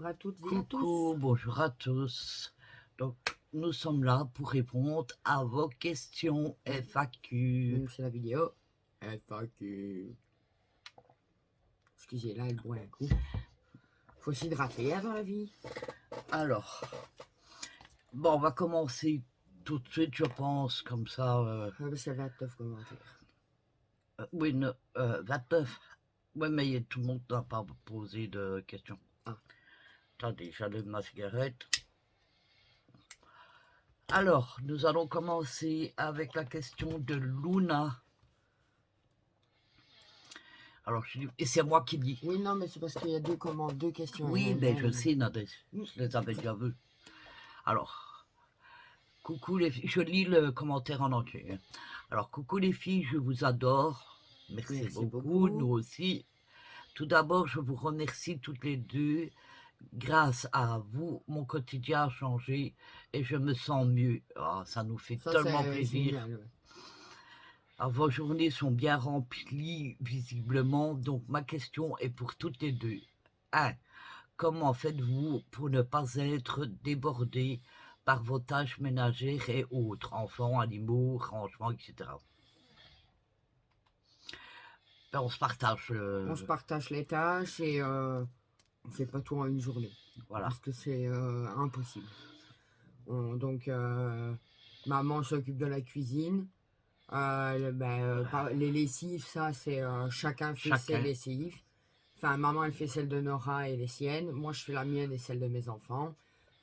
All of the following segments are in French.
à toutes et à tous. Coucou, bonjour à tous. Donc, nous sommes là pour répondre à vos questions FAQ. Donc, c'est la vidéo FAQ. Excusez, là, elle boit un coup. Faut s'hydrater dans la vie. Alors, bon, on va commencer tout de suite, je pense, comme ça. Parce qu'il y a 29 commentaires. Oui, 29. Oui, mais tout le monde n'a pas posé de questions. Ah. Attendez, j'allume ma cigarette. Alors, nous allons commencer avec la question de Luna. Alors, et c'est moi qui dis. Oui, non, mais c'est parce qu'il y a deux questions. Oui, mais je sais, Nadège. Je les avais déjà vues. Alors, coucou les filles. Je lis le commentaire en entier. Alors, coucou les filles, je vous adore. Merci beaucoup, nous aussi. Tout d'abord, je vous remercie toutes les deux. Grâce à vous, mon quotidien a changé et je me sens mieux. Oh, ça nous fait tellement plaisir. Génial, ouais. Alors, vos journées sont bien remplies, visiblement. Donc, ma question est pour toutes les deux. 1. Comment faites-vous pour ne pas être débordé par vos tâches ménagères et autres, enfants, animaux, rangements, etc. Ben, on se partage. On se partage les tâches et on fait pas tout en une journée. Voilà. Parce que c'est impossible. Donc, maman s'occupe de la cuisine. Les lessives, ça, c'est chacun fait ses lessives. Enfin, maman, elle fait celle de Nora et les siennes. Moi, je fais la mienne et celle de mes enfants.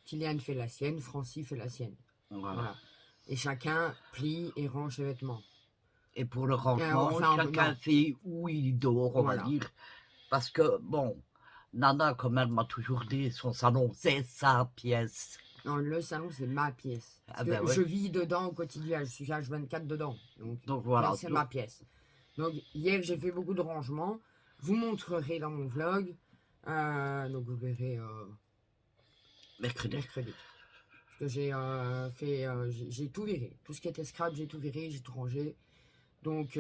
Kylian fait la sienne. Francie fait la sienne. Voilà. Et chacun plie et range ses vêtements. Et pour le rangement, chacun fait où il dort, on va dire. Parce que, bon, Nana, comme elle m'a toujours dit, son salon, c'est sa pièce. Non, le salon, c'est ma pièce. Parce que je vis dedans au quotidien. Je suis H24 dedans. Donc voilà. C'est ma pièce. Donc, hier, j'ai fait beaucoup de rangements. Je vous montrerai dans mon vlog. Donc, vous verrez mercredi. Parce que j'ai tout viré. Tout ce qui était scrap, j'ai tout viré, j'ai tout rangé. Donc,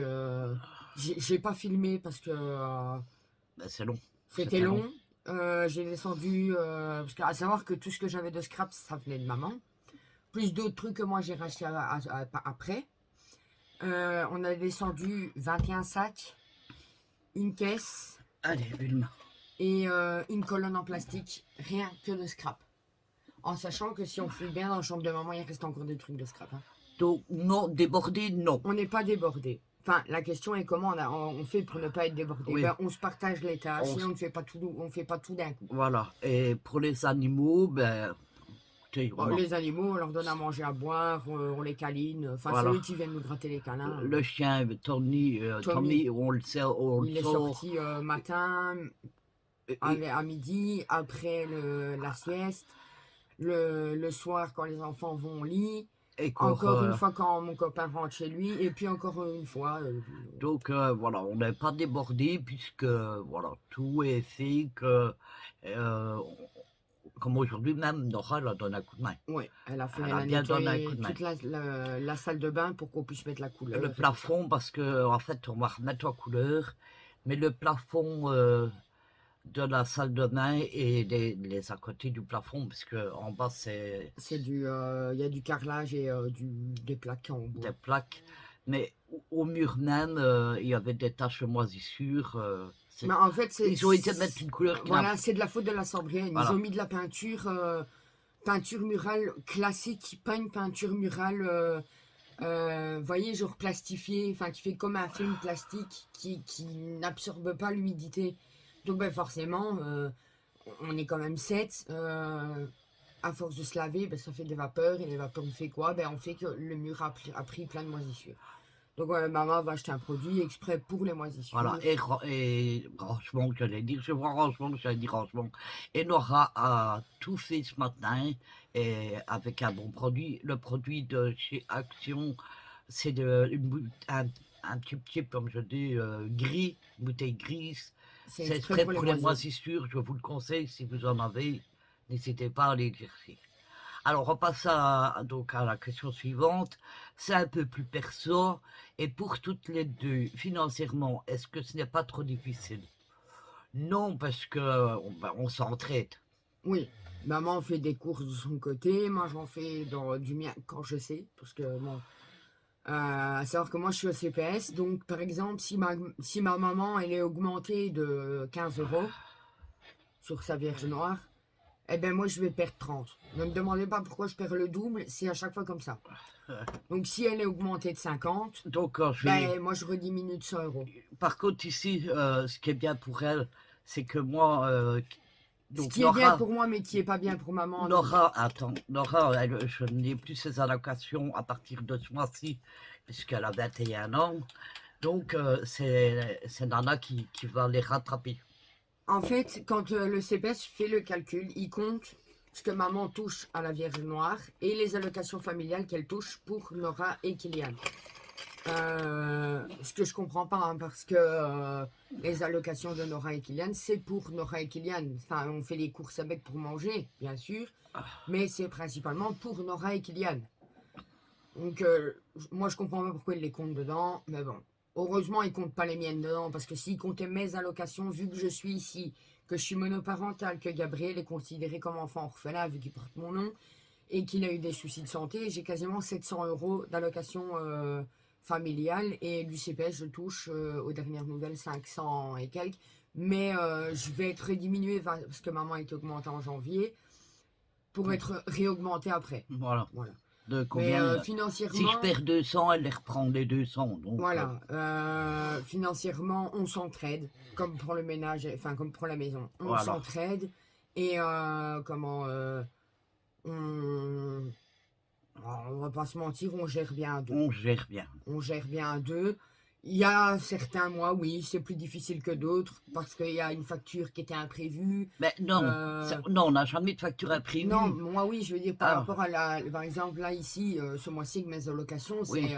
j'ai pas filmé parce que c'est long. C'était long. J'ai descendu, parce qu'à savoir que tout ce que j'avais de scrap, ça venait de maman. Plus d'autres trucs que moi j'ai racheté après. On a descendu 21 sacs, une caisse. Allez, Bulma. Et une colonne en plastique, rien que de scrap. En sachant que si on fouille bien dans la chambre de maman, il reste encore des trucs de scrap. Hein. Donc, non, débordé, non. On n'est pas débordé. Enfin, la question est comment on fait pour ne pas être débordé. Oui. On se partage les tâches et on ne fait pas tout d'un coup. Voilà. Et pour les animaux, les animaux, on leur donne à manger, à boire, on les câline. Enfin, voilà. C'est eux qui viennent nous gratter les câlins. Le chien, Tommy, on le sait, il est sorti matin, à midi, après la sieste, le soir quand les enfants vont au lit. Encore une fois quand mon copain rentre chez lui, et puis encore une fois. Donc voilà, on n'est pas débordé puisque voilà, tout est fait que comme aujourd'hui même, Nora elle a donné un coup de main. Oui, elle a fait toute la salle de bain pour qu'on puisse mettre la couleur. Le plafond, parce que en fait on va remettre la couleur, mais le plafond de la salle de bain et les à côté du plafond, parce que en bas c'est du, il y a du carrelage et des plaques en bois. Des plaques, mais au mur même il y avait des taches de moisissure. Mais en fait, ils ont été mettre une couleur. Voilà, c'est de la faute de la Sambrienne. Voilà. Ils ont mis de la peinture murale classique, pas une peinture murale. Voyez, genre plastifiée, enfin qui fait comme un film plastique qui n'absorbe pas l'humidité. Donc ben forcément, on est quand même 7. À force de se laver, ben, ça fait des vapeurs. Et les vapeurs, on fait quoi? Ben, on fait que le mur a pris plein de moisissures. Donc maman va acheter un produit exprès pour les moisissures. Voilà, et rangement, j'allais dire, je vois rangement, j'allais dire rangement. Et Nora a tout fait ce matin, et avec un bon produit. Le produit de chez Action, c'est un tube, comme je dis, gris, une bouteille grise. C'est exprès pour les moisissures, je vous le conseille, si vous en avez, n'hésitez pas à aller chercher. Alors, on passe donc à la question suivante. C'est un peu plus perso. Et pour toutes les deux, financièrement, est-ce que ce n'est pas trop difficile? Non, parce que on s'entraide. Oui, maman fait des courses de son côté, moi j'en fais du mien quand je sais, parce que bon, à savoir que moi je suis au CPS, donc par exemple si ma maman elle est augmentée de 15 € sur sa Vierge Noire, eh ben moi je vais perdre 30. Ne me demandez pas pourquoi je perds le double, c'est à chaque fois comme ça. Euh, Donc si elle est augmentée de 50, Donc, je vais... ben moi je rediminue de 100 €. Par contre, ici, ce qui est bien pour elle, c'est que moi, Ce donc qui est bien Nora, pour moi, mais qui est pas bien pour maman, non. Nora, je n'ai plus ses allocations à partir de ce mois-ci, puisqu'elle a 21 ans. Donc, c'est Nana qui va les rattraper. En fait, quand le CPS fait le calcul, il compte ce que maman touche à la Vierge Noire et les allocations familiales qu'elle touche pour Nora et Kylian. Ce que je comprends pas, hein, parce que les allocations de Nora et Kylian, c'est pour Nora et Kylian. Enfin, on fait les courses avec pour manger, bien sûr, mais c'est principalement pour Nora et Kylian. Donc, moi, je comprends pas pourquoi ils les comptent dedans, mais bon. Heureusement, ils comptent pas les miennes dedans, parce que s'ils comptaient mes allocations, vu que je suis ici, que je suis monoparental, que Gabriel est considéré comme enfant orphelin, vu qu'il porte mon nom, et qu'il a eu des soucis de santé, j'ai quasiment 700 € d'allocation familiale, et du CPS, je touche, aux dernières nouvelles, 500 et quelques. Mais je vais être diminué, parce que maman est augmentée en janvier, pour être réaugmentée après. Voilà. Voilà. De Mais combien Si je financièrement, perds 200, elle les reprend les 200. Donc, voilà, financièrement, on s'entraide, comme pour le ménage, enfin comme pour la maison, on voilà. s'entraide et on, on va pas se mentir, on gère bien à deux. On gère bien. On gère bien à deux. Il y a certains mois, oui, c'est plus difficile que d'autres parce qu'il y a une facture qui était imprévue. Mais non, non, on n'a jamais de facture Non, imprévue. moi oui, je veux dire par Ah, rapport à par exemple là ici, ce mois-ci avec mes allocations, oui.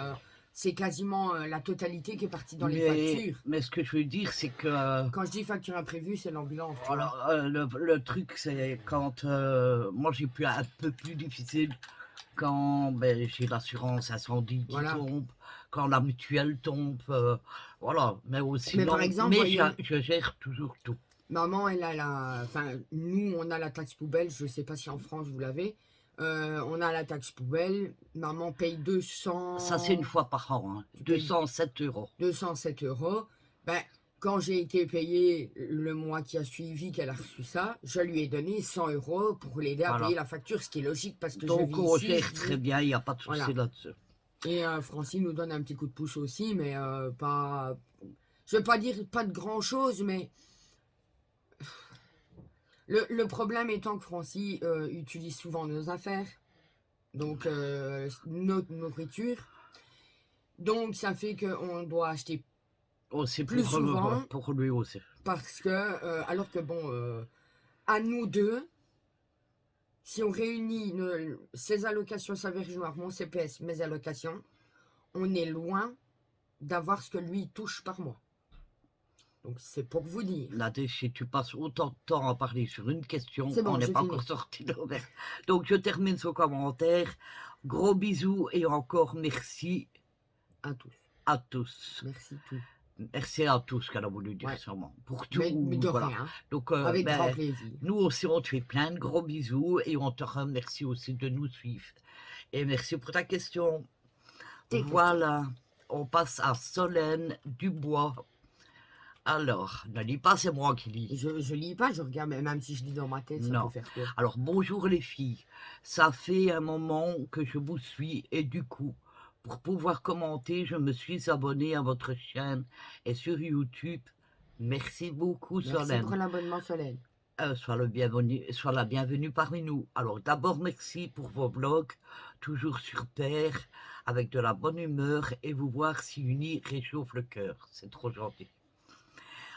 c'est quasiment la totalité qui est partie dans les factures. Mais ce que je veux dire, c'est que Quand je dis facture imprévue, c'est l'ambulance, tu vois. alors, le truc, c'est quand moi j'ai pu un peu plus difficile quand j'ai l'assurance incendie qui Voilà. tombe, quand la mutuelle tombe, voilà. Mais aussi, Mais par exemple, voyez, je gère toujours tout. maman, elle a enfin, nous, on a la taxe poubelle. Je sais pas si en France vous l'avez. On a la taxe poubelle. Maman paye 200. Ça, c'est une fois par an, hein. 207 €. 207 €. Ben, quand j'ai été payé le mois qui a suivi qu'elle a reçu ça, je lui ai donné 100 € pour l'aider à Voilà. payer la facture, ce qui est logique parce que Donc, je vis on ici. gère très bien, il n'y a pas de souci Voilà. là-dessus. Et Francine nous donne un petit coup de pouce aussi, mais pas. Je vais pas dire pas de grand chose, mais le problème étant que Francie utilise souvent nos affaires, donc notre nourriture. Donc ça fait qu'on doit acheter Aussi plus souvent pour lui aussi. parce que, alors que bon, à nous deux, si on réunit ses allocations, sa Vierge Noire, mon CPS, mes allocations, on est loin d'avoir ce que lui touche par mois. Donc c'est pour vous dire. Là, si tu passes autant de temps à parler sur une question, C'est bon, on n'est j'ai pas fini. encore sorti de l'auberge. Donc je termine ce commentaire. Gros bisous et encore merci À tous. à tous. Merci tout. Merci à tous qu'elle a voulu dire Ouais. sûrement. Pour tout. Mais de voilà. rien. Donc, Avec grand plaisir. nous aussi, on te fait plein de gros bisous et on te remercie aussi de nous suivre. Et merci pour ta question. Voilà, on passe à Solène Dubois. Alors, ne lis pas, c'est moi qui lis. Je lis pas, je regarde, même si je lis dans ma tête, ça peut faire peur. Alors, bonjour les filles. Ça fait un moment que je vous suis et du coup, pour pouvoir commenter, je me suis abonné à votre chaîne et sur YouTube. Merci beaucoup, Solène. Merci pour l'abonnement, Solène. Sois la bienvenue parmi nous. Alors, d'abord, merci pour vos vlogs, toujours sur Terre, avec de la bonne humeur et vous voir si unis réchauffe le cœur. C'est trop gentil.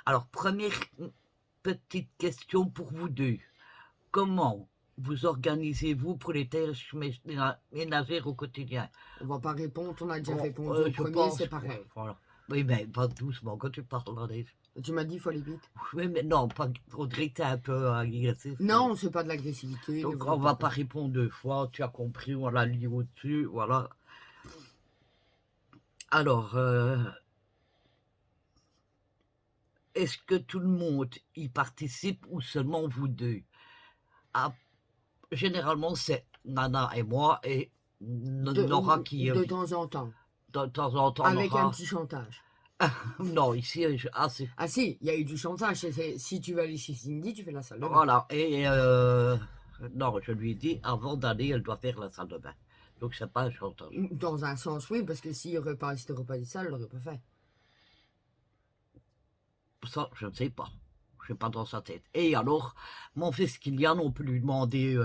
Alors, première petite question pour vous deux. Comment vous organisez-vous pour les tâches ménagères au quotidien? On va pas répondre, on a déjà répondu au premier, c'est pareil. Voilà. Oui, mais pas doucement quand tu parles. Tu m'as dit il faut aller vite. Oui, mais non, pas Audrey, t'es un peu agressif. Non, c'est pas de l'agressivité. Donc, on va pas répondre deux fois, tu as compris, on l'a lu au-dessus, voilà. Alors, est-ce que tout le monde y participe ou seulement vous deux? généralement, c'est Nana et moi, et Nora qui... de temps en temps. De temps en temps, Avec un Nora... petit chantage. Non, ici, c'est... Ah si, il y a eu du chantage. Si tu vas aller chez Cindy, tu fais la salle de bain. Voilà, et non, je lui ai dit, avant d'aller, elle doit faire la salle de bain. Donc, c'est pas un chantage. Dans un sens, oui, parce que si t'aurais pas dit ça, elle l'aurait pas fait. Ça, je ne sais pas. Je ne suis pas dans sa tête. Et alors, mon fils Kylian, on peut lui demander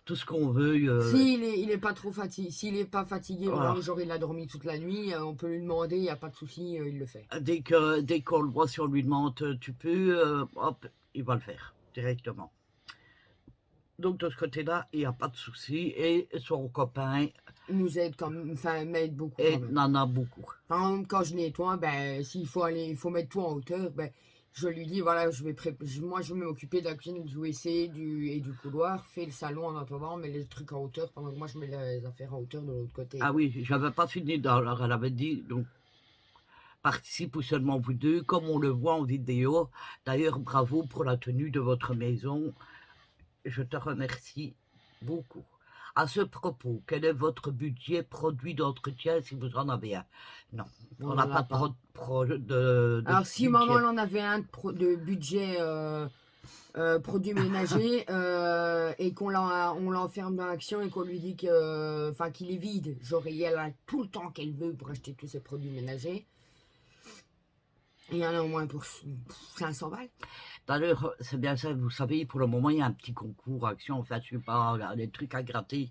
tout ce qu'on veut. S'il est pas trop fatigué, s'il est pas fatigué, Voilà. vraiment, genre il a dormi toute la nuit, on peut lui demander, il n'y a pas de souci, il le fait. Dès qu'on le voit, si on lui demande tu peux, hop, il va le faire directement. Donc de ce côté-là, il n'y a pas de souci. Et son copain Nous aide quand même, enfin m'aide beaucoup. et Quand même. Nana beaucoup. Par exemple, quand je nettoie, ben s'il faut aller, il faut mettre tout en hauteur, ben je lui dis voilà, moi je vais m'occuper de la cuisine, du WC, et du couloir, fais le salon en attendant, mets les trucs en hauteur pendant que moi je mets les affaires en hauteur de l'autre côté. Ah oui, j'avais pas fini. Alors elle avait dit donc participe ou seulement vous deux, comme on le voit en vidéo. D'ailleurs, bravo pour la tenue de votre maison. Je te remercie beaucoup. À ce propos, quel est votre budget produit d'entretien si vous en avez un? Non, on n'a pas de Alors si budget. maman en avait un de budget produit ménager et qu'on l'enferme dans l'action et qu'on lui dit que, enfin qu'il est vide, genre elle a tout le temps qu'elle veut pour acheter tous ses produits ménagers. Il y en a au moins pour 500 balles. D'ailleurs, c'est bien ça, vous savez, pour le moment, il y a un petit concours action, en fait, je sais pas, des trucs à gratter.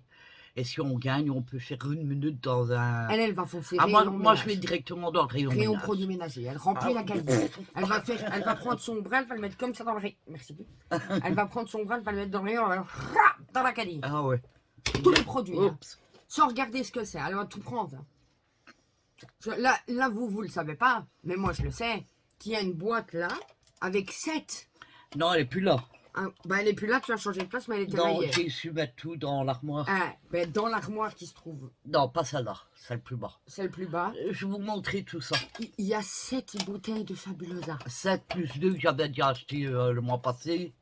Et si on gagne, on peut faire 1 minute dans un... Elle va foncer. moi, je vais directement dans le rayon ménage. Produits ménagers. Elle remplit la cavité. Elle va prendre son bras, elle va le mettre comme ça dans le rayon. Merci. Elle va prendre son bras, elle va le mettre dans le rayon, elle va dans la cavité. Ah ouais. Tous les produits. Hein. Sans regarder ce que c'est. Elle va tout prendre. Là, vous le savez pas, mais moi, je le sais. Qu'il y a une boîte là, avec 7. Non, elle est plus là. Ben, elle est plus là, tu as changé de place, mais elle était là. Non, hier. j'ai su mettre tout dans l'armoire. Ben, dans l'armoire qui se trouve. Non, pas celle-là, celle plus bas. Celle plus bas. Je vais vous montrer tout ça. Il y a 7 bouteilles de Fabulosa. 7 plus 2 que j'avais déjà acheté le mois passé.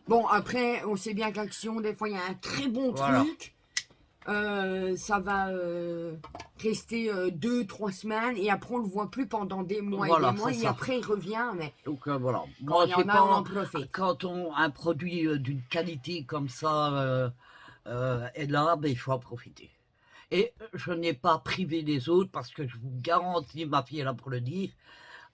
Bon, après, on sait bien qu'Action, des fois, il y a un très bon truc. Ça va rester 2-3 semaines et après on le voit plus pendant des mois et des mois et après il revient. Mais donc voilà, moi je sais pas, quand un produit d'une qualité comme ça est là, ben, il faut en profiter. Et je n'ai pas privé les autres parce que je vous garantis, ma fille est là pour le dire,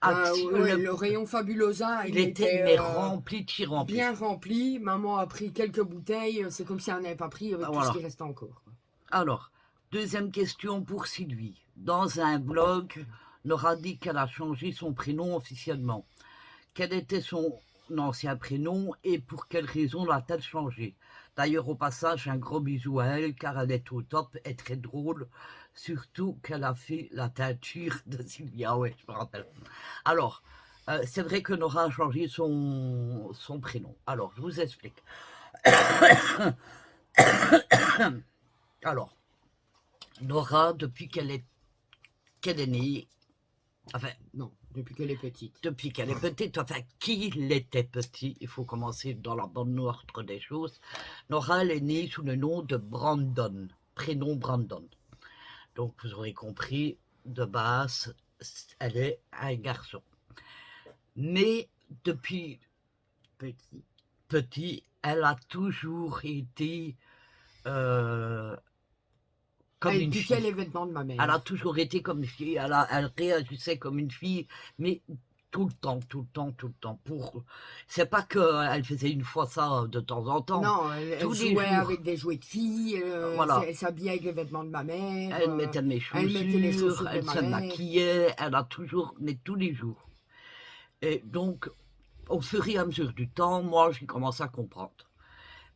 le rayon Fabulosa il était rempli de chez rempli. Bien rempli, maman a pris quelques bouteilles, c'est comme si elle n'avait pas pris avec tout ce qui restait encore. Alors, deuxième question pour Sylvie. Dans un blog, Nora dit qu'elle a changé son prénom officiellement. Quel était son ancien prénom et pour quelle raison l'a-t-elle changé? D'ailleurs, au passage, un gros bisou à elle car elle est au top et très drôle. Surtout qu'elle a fait la teinture de Sylvia, ouais, je me rappelle. Alors, c'est vrai que Nora a changé son prénom. Alors, je vous explique. Alors, Nora, depuis qu'elle est née, enfin... Non, depuis qu'elle est petite. Depuis qu'elle est petite, enfin, qu'il était petit, il faut commencer dans la bonne ordre des choses. Nora, elle est née sous le nom de Brandon, prénom Brandon. Donc, vous aurez compris, de base, elle est un garçon. Mais depuis petit, elle a toujours été... comme une fille. Les vêtements de ma mère. Elle a toujours été comme une fille, elle réagissait comme une fille, mais tout le temps. C'est pas qu'elle faisait une fois ça de temps en temps. Non, elle jouait avec des jouets de filles, elle s'habillait avec les vêtements de ma mère. Elle mettait mes chaussures, elle se maquillait, elle a toujours, mais tous les jours. Et donc, au fur et à mesure du temps, moi j'ai commencé à comprendre.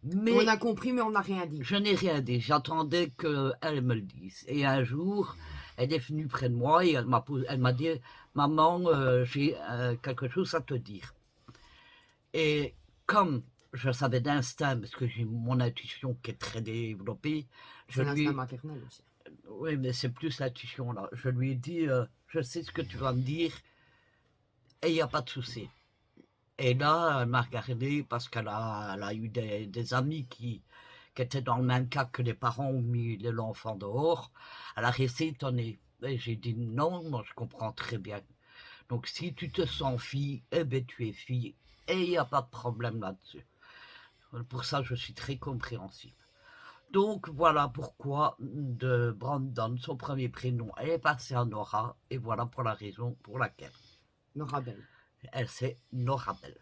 Mais on a compris, mais on n'a rien dit. Je n'ai rien dit. J'attendais qu'elle me le dise. Et un jour, elle est venue près de moi et elle m'a dit « Maman, j'ai quelque chose à te dire. » Et comme je savais d'instinct, parce que j'ai mon intuition qui est très développée... C'est l'instinct maternel aussi. Oui, mais c'est plus l'intuition là. Je lui ai dit « Je sais ce que tu vas me dire et il n'y a pas de souci. » Et là, elle m'a regardé parce elle a eu des amis qui étaient dans le même cas que les parents ont mis l'enfant dehors. Elle a resté étonnée. Et j'ai dit non, moi je comprends très bien. Donc si tu te sens fille, eh bien tu es fille. Et il n'y a pas de problème là-dessus. Pour ça, je suis très compréhensible. Donc voilà pourquoi de Brandon, son premier prénom, elle est passée à Nora. Et voilà pour la raison pour laquelle. Norabelle. Elle, c'est Norabelle.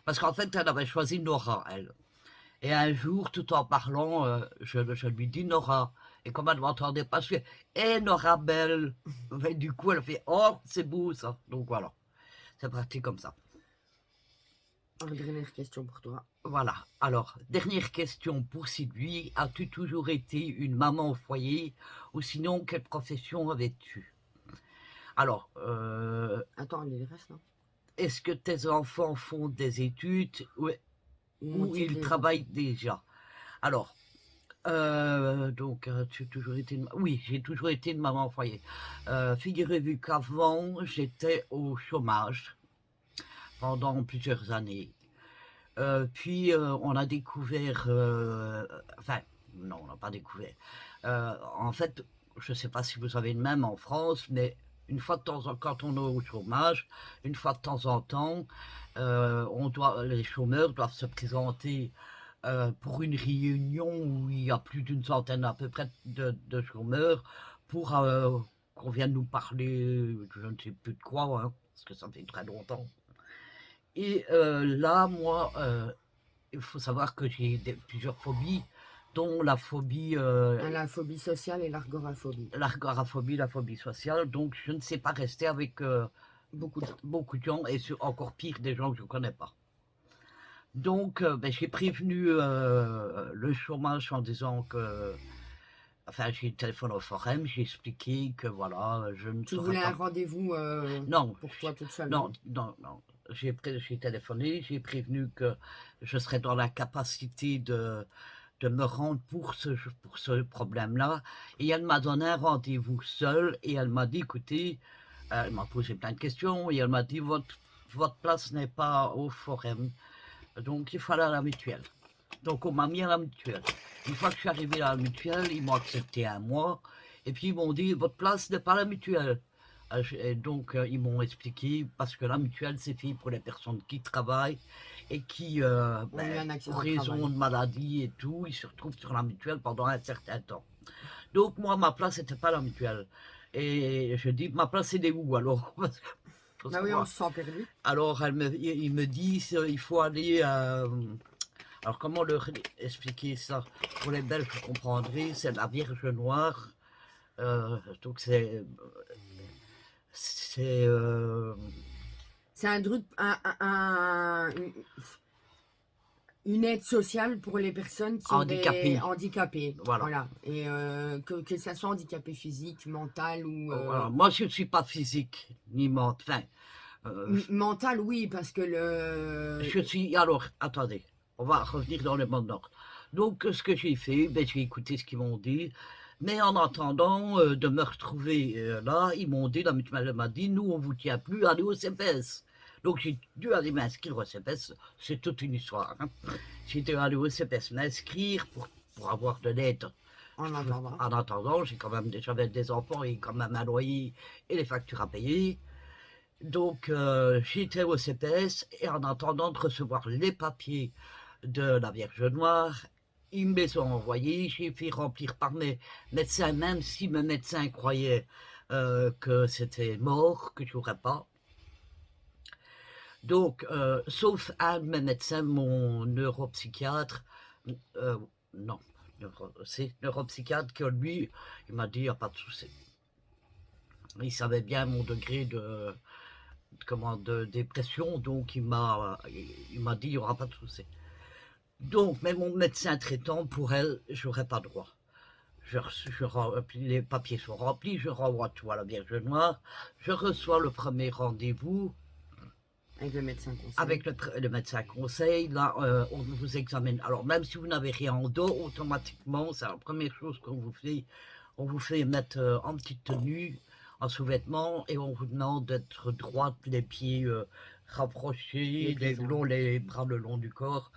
Parce qu'en fait, elle avait choisi Nora, elle. Et un jour, tout en parlant, je lui dis Nora. Et comme elle ne m'entendait pas, je fais hé Norabelle. Et du coup, elle fait oh, c'est beau ça. Donc voilà, c'est parti comme ça. Une dernière question pour toi. Voilà. Alors, dernière question pour Sylvie. As-tu toujours été une maman au foyer ou sinon, quelle profession avais-tu? Alors, Attends, il reste, non? est-ce que tes enfants font des études ou ils travaillent déjà? Alors, donc, tu as toujours été oui, j'ai toujours été une maman au foyer. Figurez-vous qu'avant, j'étais au chômage pendant plusieurs années. Puis, on a découvert, enfin, non, on n'a pas découvert. En fait, je ne sais pas si vous avez le même en France, mais une fois de temps en temps, quand on est au chômage, une fois de temps en temps, les chômeurs doivent se présenter pour une réunion où il y a plus d'une centaine à peu près de chômeurs pour qu'on vienne nous parler, je ne sais plus de quoi, hein, parce que ça fait très longtemps. Et là, moi, il faut savoir que j'ai plusieurs phobies, dont la phobie... la phobie sociale et l'agoraphobie. L'agoraphobie, la phobie sociale, donc je ne sais pas rester avec beaucoup de gens, et encore pire, des gens que je ne connais pas. Donc, j'ai prévenu le chômage en disant que... Enfin, j'ai téléphoné au forum, j'ai expliqué que voilà, je ne Tu serais voulais pas... un rendez-vous non, pour toi toute seule? Non. J'ai téléphoné, j'ai prévenu que je serais dans la capacité de me rendre pour ce problème-là. Et elle m'a donné un rendez-vous seule et elle m'a dit, écoutez, elle m'a posé plein de questions et elle m'a dit, votre place n'est pas au forum. Donc, il faut aller à la mutuelle. Donc, on m'a mis à la mutuelle. Une fois que je suis arrivé à la mutuelle, ils m'ont accepté un mois. Et puis, ils m'ont dit, votre place n'est pas à la mutuelle. Et donc, ils m'ont expliqué, parce que la mutuelle, c'est fait pour les personnes qui travaillent et qui, pour raison de maladie et tout, ils se retrouvent sur la mutuelle pendant un certain temps. Donc, moi, ma place n'était pas à la mutuelle. Et je dis, ma place, c'est où alors? Ah oui, on se sent perdu. Alors, ils me disent, il faut aller... alors, comment leur expliquer ça? Pour les Belges, vous comprendrez, c'est la Vierge Noire. Donc, c'est un truc, une aide sociale pour les personnes qui sont handicapées. Voilà. Et que ça soit handicapé physique, mental ou... Voilà. Moi, je ne suis pas physique, ni mental. Mental, oui, parce que Je suis... Alors, attendez, on va revenir dans le bon ordre. Donc, ce que j'ai fait, j'ai écouté ce qu'ils m'ont dit. Mais en attendant de me retrouver là, ils m'ont dit, la mutuelle m'a dit, nous, on ne vous tient plus, allez au CPS. Donc, j'ai dû aller m'inscrire au CPS. C'est toute une histoire. Hein. J'ai dû aller au CPS m'inscrire pour avoir de l'aide. En attendant. En attendant, j'avais des enfants et quand même un loyer et les factures à payer. Donc, j'étais au CPS et en attendant de recevoir les papiers de la Vierge Noire, ils me les ont envoyés, j'ai fait remplir par mes médecins, même si mes médecins croyaient que c'était mort, que je n'aurais pas. Donc, sauf un de mes médecins, mon neuropsychiatre, c'est neuropsychiatre qui, lui, il m'a dit, il n'y a pas de souci. Il savait bien mon degré de dépression, donc il m'a dit, il n'y aura pas de souci. Donc, mais mon médecin traitant, pour elle, je n'aurais pas droit. Les papiers sont remplis, je renvoie tout à la Vierge Noire, je reçois le premier rendez-vous. Avec le médecin conseil. Avec le médecin conseil, là, on vous examine. Alors, même si vous n'avez rien en dos, automatiquement, c'est la première chose qu'on vous fait. On vous fait mettre en petite tenue, en sous-vêtements, et on vous demande d'être droite, les pieds rapprochés, Les les bras le long du corps.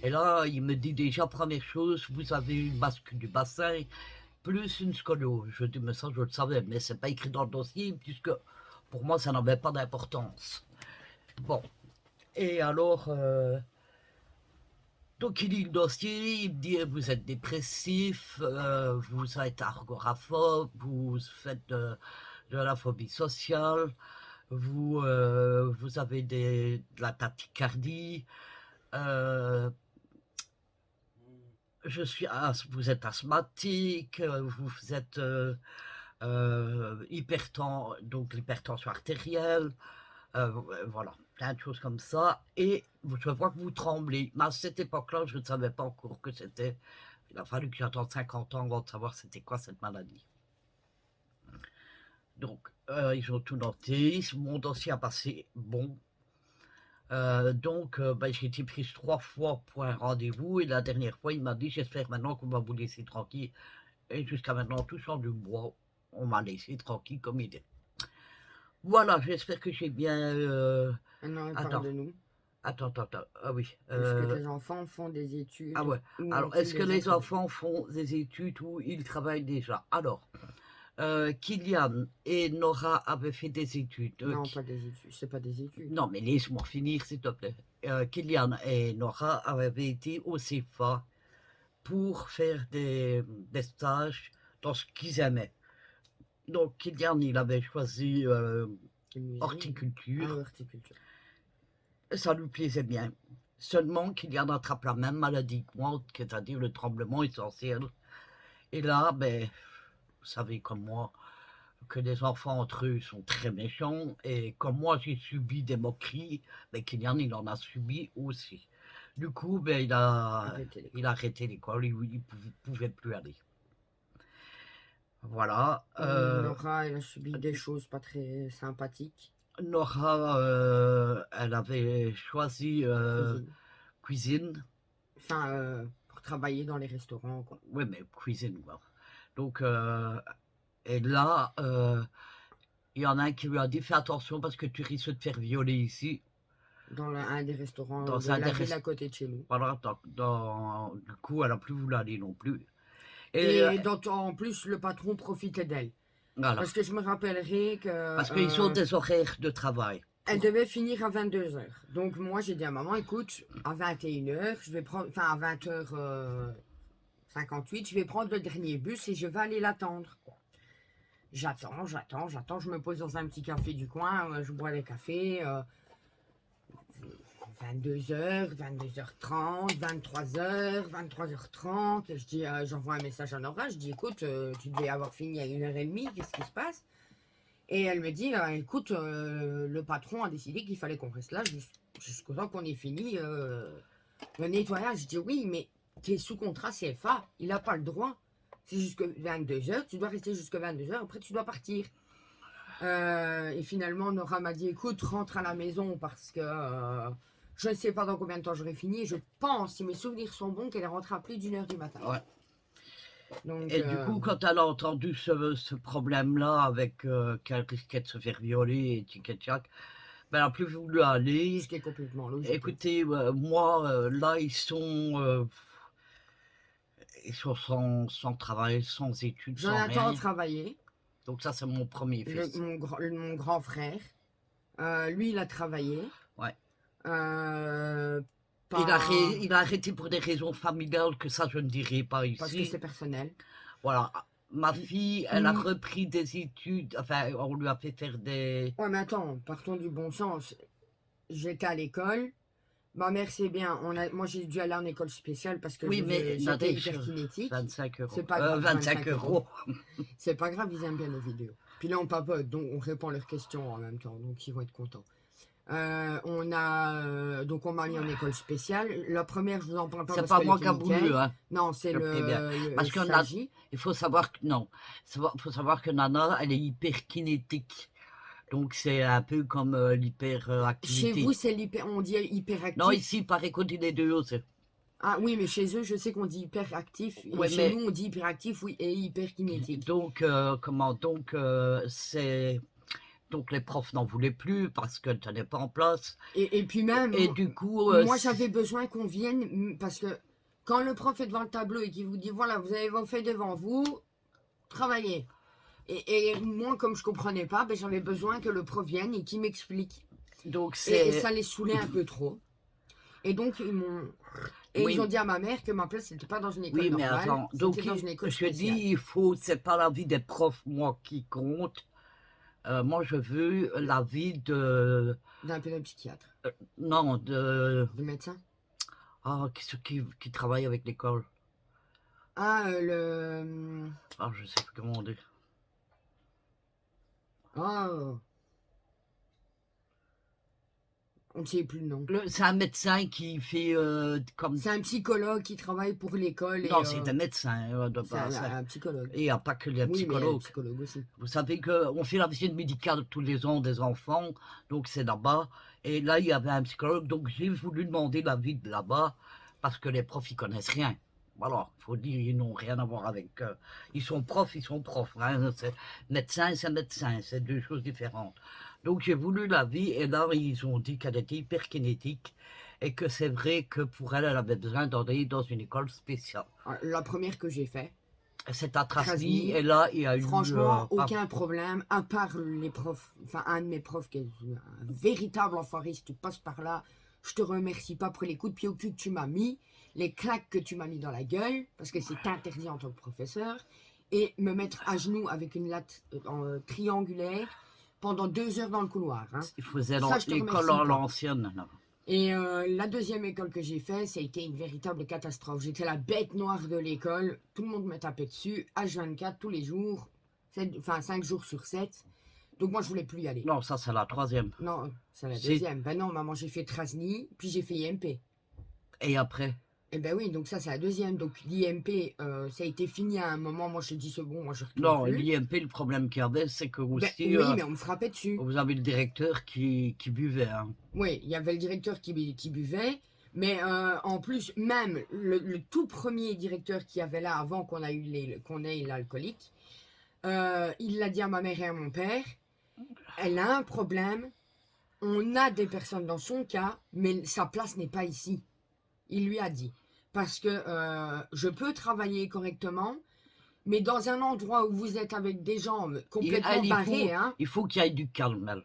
Et là, il me dit déjà, première chose, vous avez une bascule du bassin, plus une scoliose. Je dis, mais ça, je le savais, mais c'est pas écrit dans le dossier, puisque pour moi, ça n'avait pas d'importance. Bon. Et alors, donc il lit le dossier, il me dit, vous êtes dépressif, vous êtes agoraphobe, vous faites de la phobie sociale, vous avez de la tachycardie, vous êtes asthmatique, vous êtes donc l'hypertension artérielle, voilà, plein de choses comme ça. Et je vois que vous tremblez. Mais à cette époque-là, je ne savais pas encore que c'était. Il a fallu que j'attende 50 ans avant de savoir c'était quoi cette maladie. Donc, ils ont tout noté. Mon dossier a passé bon. Donc, j'ai été prise 3 fois pour un rendez-vous. Et la dernière fois, il m'a dit, j'espère maintenant qu'on va vous laisser tranquille. Et jusqu'à maintenant, tout sans du bois, on m'a laissé tranquille comme il est. Voilà, j'espère que j'ai bien. Non, Attends, parle de nous. attends, ah oui. Est-ce que tes enfants font des études? Ah ouais. Où Alors, ont-ils est-ce que déjà les travaillé? enfants font des études ou ils travaillent déjà? Alors, Kylian et Nora avaient fait des études. Non, pas des études. C'est pas des études. Non, mais laisse-moi finir, s'il te plaît. Kylian et Nora avaient été au CFA pour faire des stages dans ce qu'ils aimaient. Donc, Kylian, il avait choisi horticulture. Ah, horticulture. Ça lui plaisait bien. Seulement Kylian attrape la même maladie que moi, c'est-à-dire le tremblement essentiel. Et là, vous savez comme moi, que les enfants entre eux sont très méchants. Et comme moi, j'ai subi des moqueries, Kylian, il en a subi aussi. Du coup, il a arrêté l'école, il ne pouvait plus aller. Voilà. Nora, elle a subi des choses pas très sympathiques. Nora, elle avait choisi cuisine. Enfin, pour travailler dans les restaurants, quoi. Oui, mais cuisine, quoi. Donc, et là, il y en a un qui lui a dit, fais attention parce que tu risques de faire violer ici. Dans un des restaurants Dans de la ville à côté de chez nous. Voilà, du coup, elle n'a plus voulu aller non plus. Et dont en plus, le patron profitait d'elle. Voilà. Parce que je me rappellerai que... Parce qu'ils ont des horaires de travail. Elle devait finir à 22h. Donc moi, j'ai dit à maman, écoute, à 21h, je vais prendre... Enfin, à 20h58, je vais prendre le dernier bus et je vais aller l'attendre. J'attends, je me pose dans un petit café du coin, je bois des cafés... 22h, 22h30, 23h, 23h30. Je dis, j'envoie un message à Nora. Je dis, écoute, tu devais avoir fini à 1h30. Qu'est-ce qui se passe? Et elle me dit, écoute, le patron a décidé qu'il fallait qu'on reste là jusqu'au temps qu'on ait fini le nettoyage. Je dis, oui, mais tu es sous contrat CFA. Il n'a pas le droit. C'est jusqu'à 22h. Tu dois rester jusqu'à 22h. Après, tu dois partir. Et finalement, Nora m'a dit, écoute, rentre à la maison parce que je ne sais pas dans combien de temps j'aurai fini. Je pense, si mes souvenirs sont bons, qu'elle est rentrée à plus d'1h du matin. Ouais. Donc, et du coup, quand elle a entendu ce problème-là avec qu'elle risquait de se faire violer et tic-tac, elle n'a plus voulu aller. Ce qui est complètement logique. Écoutez, moi, là, ils sont sans travail, sans études, sans rien. Jonathan a travaillé. Donc ça, c'est mon premier fils. Mon grand frère. Lui, il a travaillé. Ouais. Il a arrêté pour des raisons familiales que ça, je ne dirai pas ici. Parce que c'est personnel. Voilà. Ma fille, elle a repris des études. Enfin, on lui a fait faire des... Ouais, mais attends, partons du bon sens. J'étais à l'école. Ma mère, c'est bien. Moi, j'ai dû aller en école spéciale parce que j'étais hyperkinétique. 25 euros. C'est pas grave. 25 euros. C'est pas grave, ils aiment bien nos vidéos. Puis là, on papote, donc on répond à leurs questions en même temps. Donc, ils vont être contents. Donc, on m'a mis en école spéciale. La première, je vous en parle pas. C'est pas moi qui a voulu. Hein. Non, c'est le parce qu'il faut savoir que non. Il faut savoir que Nana, elle est hyperkinétique. Donc c'est un peu comme l'hyperactivité. Chez vous, c'est on dit hyperactif. Non, ici, il paraît qu'on dit les deux aussi. Ah oui, mais chez eux, je sais qu'on dit hyperactif. Et chez nous, on dit hyperactif, oui, et hyperkinétique. Donc, c'est... Donc les profs n'en voulaient plus parce qu'elle ne tenait pas en place. Et puis même, Et du coup, moi j'avais besoin qu'on vienne, parce que quand le prof est devant le tableau et qu'il vous dit, voilà, vous avez vos feuilles devant vous, travaillez. Et moi, comme je comprenais pas, ben, j'avais besoin que le prof vienne et qu'il m'explique. donc Et c'est... ça les saoulait un peu trop. Et donc, Oui, ils ont dit à ma mère que ma place, c'était pas dans une école oui, mais normale, attends. Donc c'était dans une école je dis, spéciale. c'est pas l'avis des profs, moi, qui compte. Moi, je veux l'avis de... D'un pédopsychiatre, Non, de... de médecin. Ah, qui travaille avec l'école. Ah, le... Ah, je sais plus comment on dit. Oh, on ne sait plus le nom. C'est un médecin qui fait comme... C'est un psychologue qui travaille pour l'école. Non, c'est un médecin de c'est base. un psychologue. Et il n'y a pas que les Oui, mais psychologues. psychologue aussi. Vous savez qu'on fait la visite médicale tous les ans des enfants, donc c'est là-bas. Et là, il y avait un psychologue, donc j'ai voulu demander l'avis de là-bas, parce que les profs, ils connaissent rien. Voilà, il faut dire, ils n'ont rien à voir avec... ils sont profs, hein, c'est médecin, c'est deux choses différentes. Donc j'ai voulu l'avis, et là, ils ont dit qu'elle était hyperkinétique, et que c'est vrai que pour elle, elle avait besoin d'aller dans une école spéciale. La première que j'ai fait, C'est à Trasny, Trasny, et là, il y a eu... franchement, aucun problème, à part les profs, enfin un de mes profs qui est un véritable enfoiré, si tu passes par là, je te remercie pas pour les coups de pied au cul que tu m'as mis, les claques que tu m'as mis dans la gueule, parce que c'est interdit en tant que professeur, et me mettre à genoux avec une latte triangulaire pendant 2 heures dans le couloir. Hein. Il faisait Ça, je te l'école remercie à pas. l'ancienne. là. Et la deuxième école que j'ai fait, ça a été une véritable catastrophe. J'étais la bête noire de l'école. Tout le monde me tapait dessus, H24, tous les jours. 5 jours sur 7. Donc moi, je voulais plus y aller. Non, ça c'est la troisième. Non, c'est la C'est- deuxième. Ben non, maman, j'ai fait Trasny, puis j'ai fait IMP. Et après, Eh ben oui, donc ça, c'est la deuxième. Donc l'IMP, ça a été fini à un moment. Moi, je dit, c'est bon, moi, je retourne non, plus. l'IMP, le problème qu'il y avait, c'est que Ben aussi, oui, mais on me frappait dessus. vous avez le directeur qui buvait. Hein. Oui, il y avait le directeur qui buvait, mais en plus, même le tout premier directeur qu'il y avait là avant qu'on ait l'alcoolique, il l'a dit à ma mère et à mon père, elle a un problème, on a des personnes dans son cas, mais sa place n'est pas ici. Il lui a dit, parce que je peux travailler correctement, mais dans un endroit où vous êtes avec des gens complètement barrés, hein, il faut qu'il y ait du calme. Elle.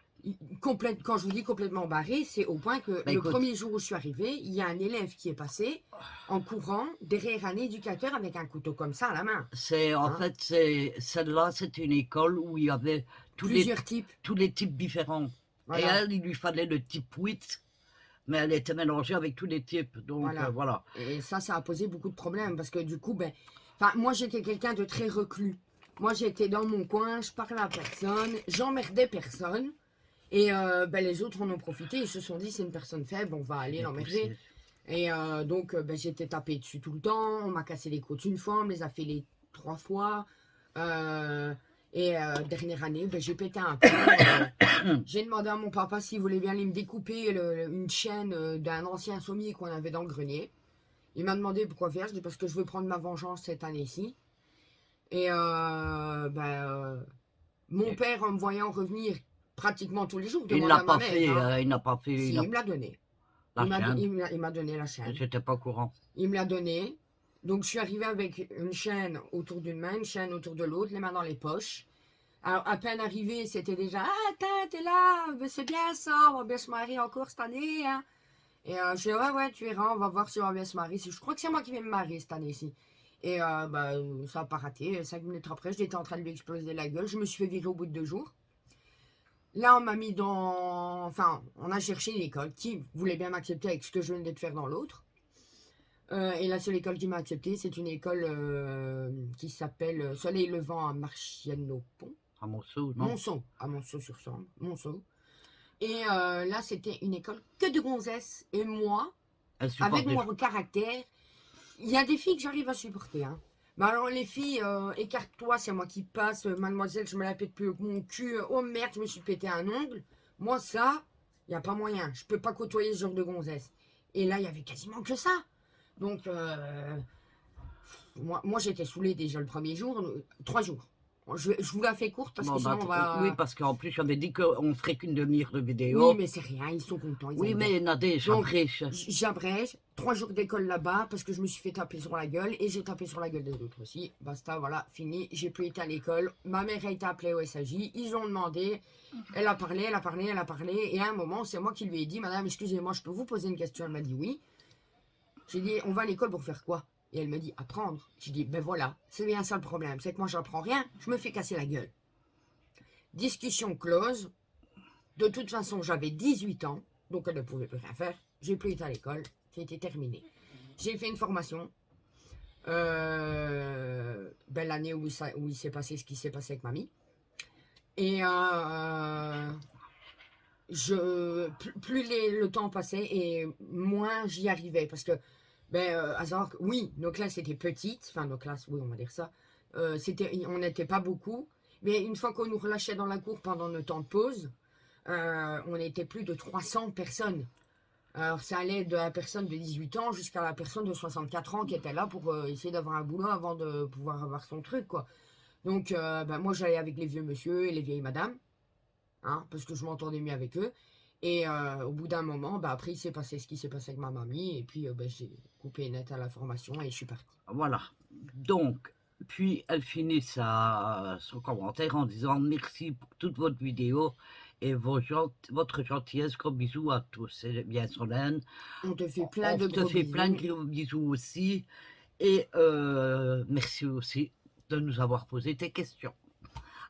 quand je vous dis complètement barré, c'est au point que Bah, le écoute. premier jour où je suis arrivée, il y a un élève qui est passé en courant derrière un éducateur avec un couteau comme ça à la main. En Hein? fait, celle-là, c'était une école où il y avait Plusieurs types. tous les types différents. Voilà. Et elle, il lui fallait le type 8, mais elle était mélangée avec tous les types. Donc voilà. Et ça a posé beaucoup de problèmes parce que du coup, moi j'étais quelqu'un de très reclus. Moi j'étais dans mon coin, je parlais à personne, j'emmerdais personne. Et les autres en ont profité, ils se sont dit c'est une personne faible, on va aller l'emmerder. Et donc j'étais tapé dessus tout le temps, on m'a cassé les côtes une fois, on me les a fait les 3 fois. Dernière année, j'ai pété un plomb. J'ai demandé à mon papa s'il voulait bien aller me découper une chaîne d'un ancien sommier qu'on avait dans le grenier. Il m'a demandé pourquoi faire, je dis parce que je veux prendre ma vengeance cette année-ci. Et mon père, en me voyant revenir pratiquement tous les jours, Il demande n'a à ma pas mère. fait, Hein. il n'a pas fait. Si, il me l'a donné. La chaîne. Il m'a donné la chaîne. J'étais pas au courant. Il me l'a donné. Donc je suis arrivée avec une chaîne autour d'une main, une chaîne autour de l'autre, les mains dans les poches. Alors, à peine arrivé, c'était déjà « Ah, t'es là, c'est bien ça, on va bien se marier encore cette année. Hein. » Et je dis « Ouais, tu verras, on va voir si on va bien se marier. Je crois que c'est moi qui vais me marier cette année-ci. » Et ça n'a pas raté. 5 minutes après, j'étais en train de lui exploser la gueule. Je me suis fait virer au bout de 2 jours. Là, on m'a mis dans... Enfin, on a cherché une école qui voulait bien m'accepter avec ce que je venais de faire dans l'autre. Et la seule école qui m'a accepté, c'est une école qui s'appelle Soleil Levant à Marchienne-au-Pont. À Monceau, non? Monceau, à Monceau-sur-Sambre. Monceau. Et là, c'était une école que de gonzesses. Et moi, avec mon caractère, il y a des filles que j'arrive à supporter. Hein. Mais alors, les filles, écarte-toi, c'est moi qui passe. Mademoiselle, je me la pète plus avec mon cul. Oh merde, je me suis pété un ongle. Moi, ça, il n'y a pas moyen. Je peux pas côtoyer ce genre de gonzesse. Et là, il y avait quasiment que ça. Donc, moi j'étais saoulée déjà le premier jour. 3 jours. Je vous la fais courte parce Bon, que sinon on va... oui, parce qu'en plus, j'avais dit qu'on ferait qu'une demi-heure de vidéo. Oui, mais c'est rien, ils sont contents. Ils Oui, aiment mais Nadé, Donc, j'abrège. j'abrège, 3 jours d'école là-bas parce que je me suis fait taper sur la gueule et j'ai tapé sur la gueule des autres aussi. Basta, voilà, fini. J'ai plus été à l'école. Ma mère a été appelée au SAJ. Ils ont demandé. Elle a parlé, elle a parlé, elle a parlé. Et à un moment, c'est moi qui lui ai dit, Madame, excusez-moi, je peux vous poser une question? Elle m'a dit oui. J'ai dit, on va à l'école pour faire quoi? Et elle m'a dit, apprendre. J'ai dit, ben voilà, c'est bien ça le problème. C'est que moi, j'apprends rien. Je me fais casser la gueule. Discussion close. De toute façon, j'avais 18 ans, donc elle ne pouvait plus rien faire. J'ai plus été à l'école, c'était terminé. J'ai fait une formation. L'année où il s'est passé ce qui s'est passé avec mamie. Et plus le temps passait et moins j'y arrivais. Parce que, hasard, oui, nos classes étaient petites. Enfin, nos classes, oui, on va dire ça. On n'était pas beaucoup. Mais une fois qu'on nous relâchait dans la cour pendant nos temps de pause, on était plus de 300 personnes. Alors ça allait de la personne de 18 ans jusqu'à la personne de 64 ans qui était là pour essayer d'avoir un boulot avant de pouvoir avoir son truc, quoi. Donc moi j'allais avec les vieux monsieur et les vieilles madames, hein, parce que je m'entendais mieux avec eux. Et au bout d'un moment, après il s'est passé ce qui s'est passé avec ma mamie. Et puis j'ai coupé net à la formation et je suis partie. Voilà. Donc, puis elle finit son commentaire en disant merci pour toute votre vidéo et votre gentillesse. Gros bisous à tous. C'est bien Solène. On te fait plein de gros bisous. Plein de gros bisous aussi. Et merci aussi de nous avoir posé tes questions.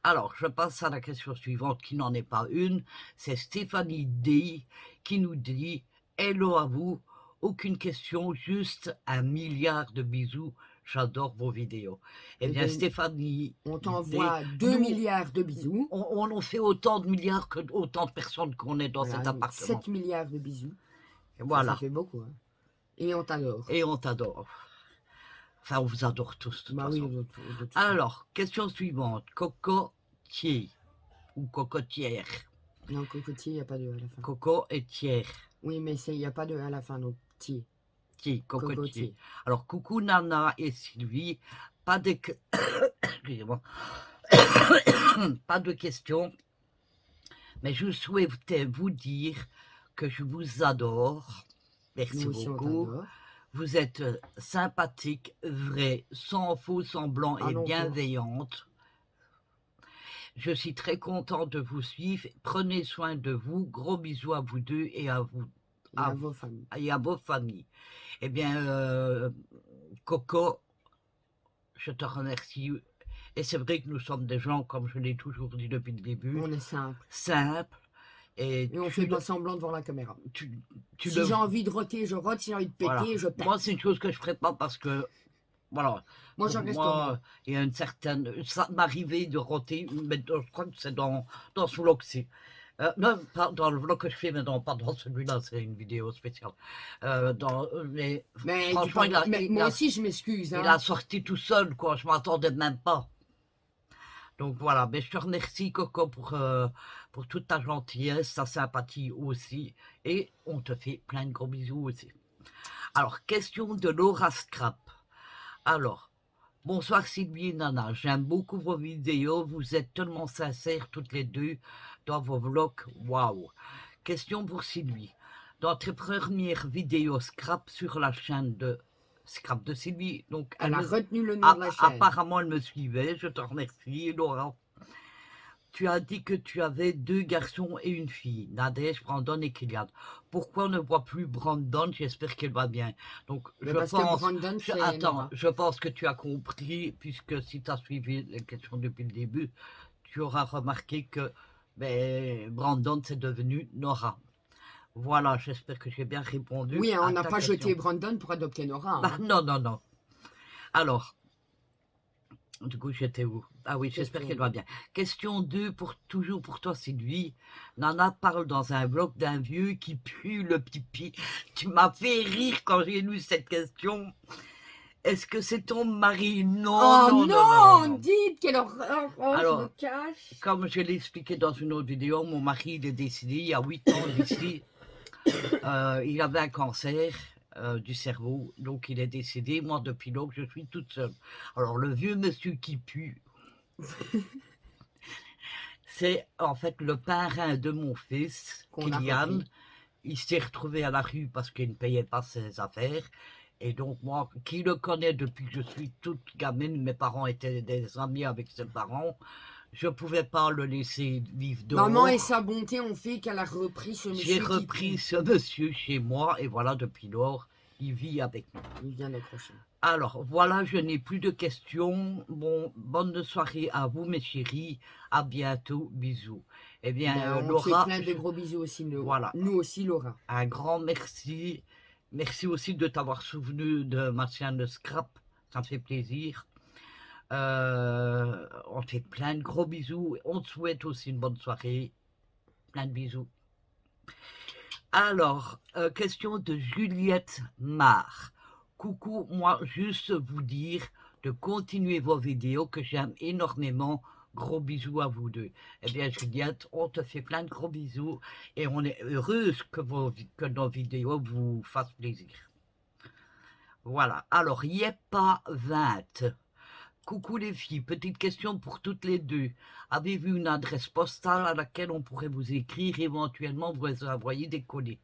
Alors, je passe à la question suivante qui n'en est pas une. C'est Stéphanie D qui nous dit « Hello à vous, aucune question, juste 1 milliard de bisous. J'adore vos vidéos. » Eh bien, Stéphanie... On t'envoie 2 milliards de bisous. On en fait autant de milliards que autant de personnes qu'on est dans cet appartement. 7 milliards de bisous. Voilà. Ça fait beaucoup. Hein. Et on t'adore. Et on t'adore. Enfin, on vous adore tous, de toute façon. Oui, alors, question suivante. Cocotier ou cocotière? Non, cocotier, il n'y a pas de à la fin. Coco et tiers. Oui, mais il n'y a pas de à la fin, donc tier. Cocotier. Alors, coucou Nana et Sylvie. Pas de... Excusez-moi. Pas de questions. Mais je souhaitais vous dire que je vous adore. Merci beaucoup. Vous êtes sympathique, vraie, sans faux semblant et bienveillante. Je suis très contente de vous suivre. Prenez soin de vous. Gros bisous à vous deux et à vous. À vos familles. Et à vos familles. Eh bien, Coco, je te remercie. Et c'est vrai que nous sommes des gens, comme je l'ai toujours dit depuis le début. On est simple. Simple. Et on fait pas semblant devant la caméra. Si j'ai envie de roter, je rote. Si j'ai envie de péter, je pète. Moi, c'est une chose que je ne ferai pas parce que, voilà. Moi, j'en reste moi. Il y a une certaine... Ça m'arrivait de roter, mais je crois que c'est dans ce vlog-ci. Non, pas dans le vlog que je fais, mais non, pas dans celui-là, c'est une vidéo spéciale. Mais franchement, moi aussi, je m'excuse. Il a sorti tout seul, quoi. Je ne m'attendais même pas. Donc voilà, mais je te remercie Coco pour toute ta gentillesse, ta sympathie aussi. Et on te fait plein de gros bisous aussi. Alors, question de Laura Scrap. Alors, bonsoir Sylvie et Nana, j'aime beaucoup vos vidéos, vous êtes tellement sincères toutes les deux dans vos vlogs, waouh. Question pour Sylvie. Dans tes premières vidéos Scrap sur la chaîne de Scrap de Sylvie, donc elle a retenu le nom de la chaîne. Apparemment, elle me suivait, je te remercie, Laura. Tu as dit que tu avais 2 garçons et une fille, Nadège, Brandon et Kylian. Pourquoi on ne voit plus Brandon? J'espère qu'elle va bien. Donc, je pense que tu as compris, puisque si tu as suivi les questions depuis le début, tu auras remarqué que Brandon, c'est devenu Nora. Voilà, j'espère que j'ai bien répondu. Oui, on n'a pas jeté Brandon pour adopter Nora. Hein. Non. Alors, du coup, j'étais où? Ah oui, j'espère qu'elle va bien. Question 2, toujours pour toi, Sylvie. Nana parle dans un vlog d'un vieux qui pue le pipi. Tu m'as fait rire quand j'ai lu cette question. Est-ce que c'est ton mari? Non, non. Dites quelle horreur. Alors, je me cache. Comme je l'ai expliqué dans une autre vidéo, mon mari il est décédé il y a 8 ans d'ici. Il avait un cancer du cerveau, donc il est décédé. Moi, depuis lors, je suis toute seule. Alors, le vieux monsieur qui pue, C'est en fait le parrain de mon fils, Qu'on a Kylian. repris. Il s'est retrouvé à la rue parce qu'il ne payait pas ses affaires. Et donc moi, qui le connaît depuis que je suis toute gamine, mes parents étaient des amis avec ses parents, je ne pouvais pas le laisser vivre dehors. Maman et sa bonté ont fait qu'elle a repris ce J'ai monsieur repris qui ce monsieur chez moi et voilà, depuis lors, il vit avec nous. il vient d'accrocher. Alors voilà, je n'ai plus de questions. Bon, bonne soirée à vous mes chéris. À bientôt, bisous. Eh bien, Ben, on te fait Laura, plein de gros bisous aussi, voilà. nous aussi, Laura. Un grand merci. Merci aussi de t'avoir souvenu de ma chaîne de Scrap. Ça me fait plaisir. On te fait plein de gros bisous. On te souhaite aussi une bonne soirée. Plein de bisous. Alors, question de Juliette Mar. Coucou, moi, juste vous dire de continuer vos vidéos que j'aime énormément. Gros bisous à vous deux. Eh bien, Juliette, on te fait plein de gros bisous et on est heureuse que nos vidéos vous fassent plaisir. Voilà. Alors, Yepa 20. Coucou les filles, petite question pour toutes les deux. Avez-vous une adresse postale à laquelle on pourrait vous écrire, éventuellement vous envoyer des colis?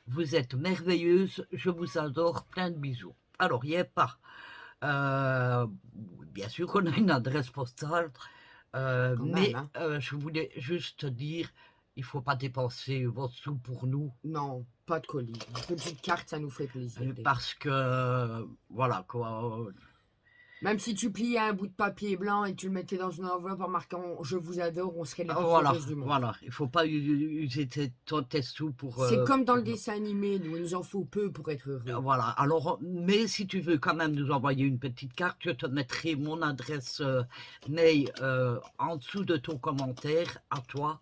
Vous êtes merveilleuse, je vous adore, plein de bisous. Alors, Yepa, bien sûr qu'on a une adresse postale, mais même, je voulais juste dire, il ne faut pas dépenser votre sous pour nous. Non, pas de colis. Une petite carte, ça nous ferait plaisir. Parce que, voilà quoi. Même si tu pliais un bout de papier blanc et tu le mettais dans une enveloppe en marquant « Je vous adore », on serait les plus heureuses du monde. Voilà, il ne faut pas user tes sous pour... C'est comme dans le dessin animé, nous, il nous en faut peu pour être heureux. Voilà, alors, mais si tu veux quand même nous envoyer une petite carte, je te mettrai mon adresse mail en dessous de ton commentaire à toi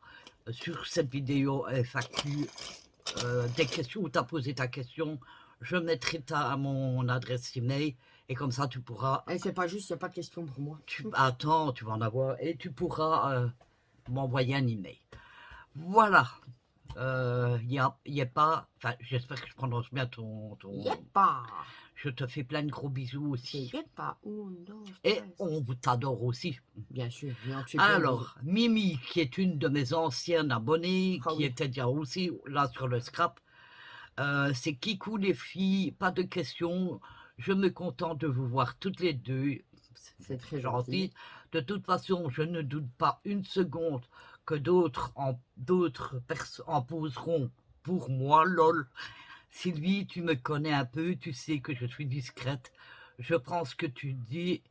sur cette vidéo FAQ. Des questions où tu as posé ta question, je mettrai mon adresse email et comme ça tu pourras... Et c'est pas juste, il n'y a pas de question pour moi. Attends, tu vas en avoir et tu pourras m'envoyer un email. Voilà. Y a pas... Enfin, j'espère que je prononce bien ton... Yepa. Je te fais plein de gros bisous aussi. Yepa. Et on t'adore aussi. Bien sûr. Alors, Mimi, qui est une de mes anciennes abonnées, qui était déjà aussi là sur le Scrap, c'est Kikou les filles, pas de questions. Je me contente de vous voir toutes les deux. C'est très gentil. De toute façon, je ne doute pas une seconde que d'autres en poseront pour moi, lol. Sylvie, tu me connais un peu, tu sais que je suis discrète. Je pense que tu dis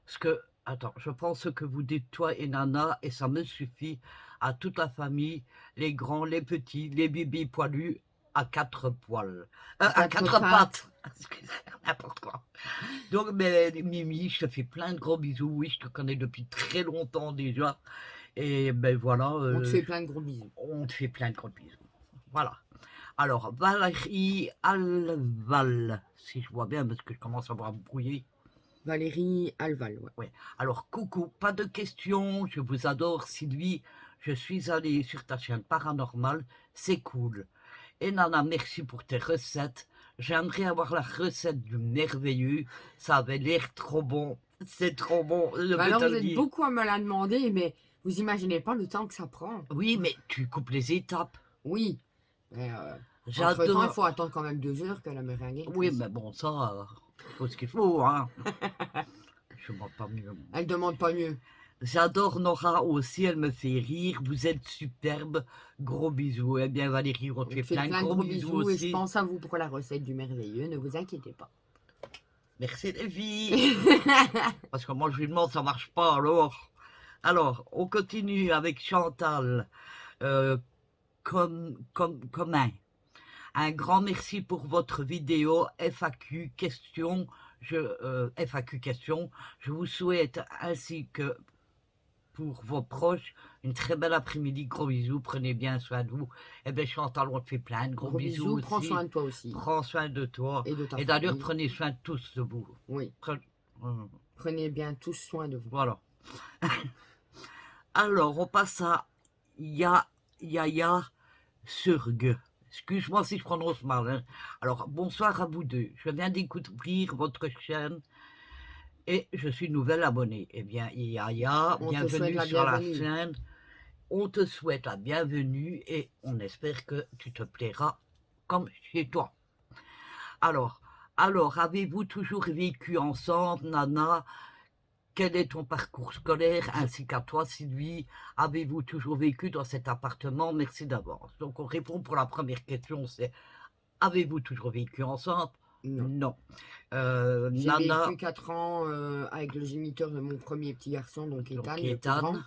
je pense ce que vous dites toi et Nana, et ça me suffit à toute la famille, les grands, les petits, les bébés poilus, à 4 poils. À 4 pattes. Excusez, n'importe quoi. Donc, Mimi, je te fais plein de gros bisous. Oui, je te connais depuis très longtemps déjà. Et ben voilà. On te fait plein de gros bisous. On te fait plein de gros bisous. Voilà. Alors, Valérie Alval, si je vois bien, parce que je commence à voir brouiller. Valérie Alval, ouais. Alors, coucou, pas de questions, je vous adore, Sylvie. Je suis allée sur ta chaîne paranormale, c'est cool. Et Nana, merci pour tes recettes. J'aimerais avoir la recette du merveilleux. Ça avait l'air trop bon. C'est trop bon. Alors, vous êtes beaucoup à me la demander, mais vous imaginez pas le temps que ça prend. Oui, mais tu coupes les étapes. Oui. Entre-temps, il faut attendre quand même 2 heures que la meringue. Oui, mais bon, ça, faut ce qu'il faut, hein. Je ne demande pas mieux. Elle demande pas mieux. J'adore Nora aussi, elle me fait rire. Vous êtes superbe. Gros bisous. Eh bien, Valérie, on te fait plein de gros bisous aussi. Et je pense à vous pour la recette du merveilleux. Ne vous inquiétez pas. Merci les filles. Parce que moi, je lui demande, ça marche pas alors. Alors, on continue avec Chantal. Commun. Un grand merci pour votre vidéo FAQ question. FAQ question. Je vous souhaite ainsi que pour vos proches une très belle après-midi. Gros bisous. Prenez bien soin de vous. Et bien Chantal, on te fait plein de gros bisous aussi. Prends soin de toi aussi. Prends soin de toi. Et d'ailleurs, prenez soin de tous de vous. Oui. Prenez bien tous soin de vous. Voilà. Alors, on passe à Yaya Surgue. Excuse-moi si je prononce mal. Hein. Alors, bonsoir à vous deux. Je viens découvrir votre chaîne et je suis nouvelle abonnée. Eh bien, Yaya, On te souhaite bienvenue la sur la bienvenue. chaîne. On te souhaite la bienvenue et on espère que tu te plairas comme chez toi. Alors, avez-vous toujours vécu ensemble, Nana? Quel est ton parcours scolaire, ainsi qu'à toi, Sylvie? Avez-vous toujours vécu dans cet appartement? Merci d'avance. Donc, on répond pour la première question, c'est avez-vous toujours vécu ensemble? Non. Non. J'ai Nana, vécu 4 ans avec le géniteur de mon premier petit garçon, donc Ethan, le plus Ethan, grand.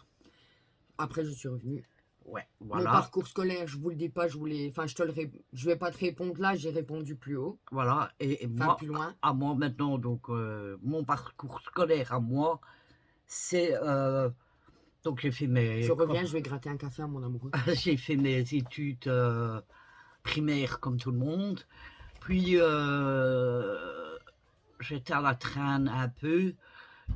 Après, je suis revenue. ouais, Mon voilà, parcours scolaire, je vous le dis pas, je vais pas te répondre là, j'ai répondu plus haut, voilà. Et enfin moi, plus loin. à moi maintenant, donc mon parcours scolaire à moi, c'est donc j'ai fait mes Je reviens, je vais gratter un café à mon amoureux. j'ai fait mes études primaires comme tout le monde. Puis j'étais à la traîne un peu.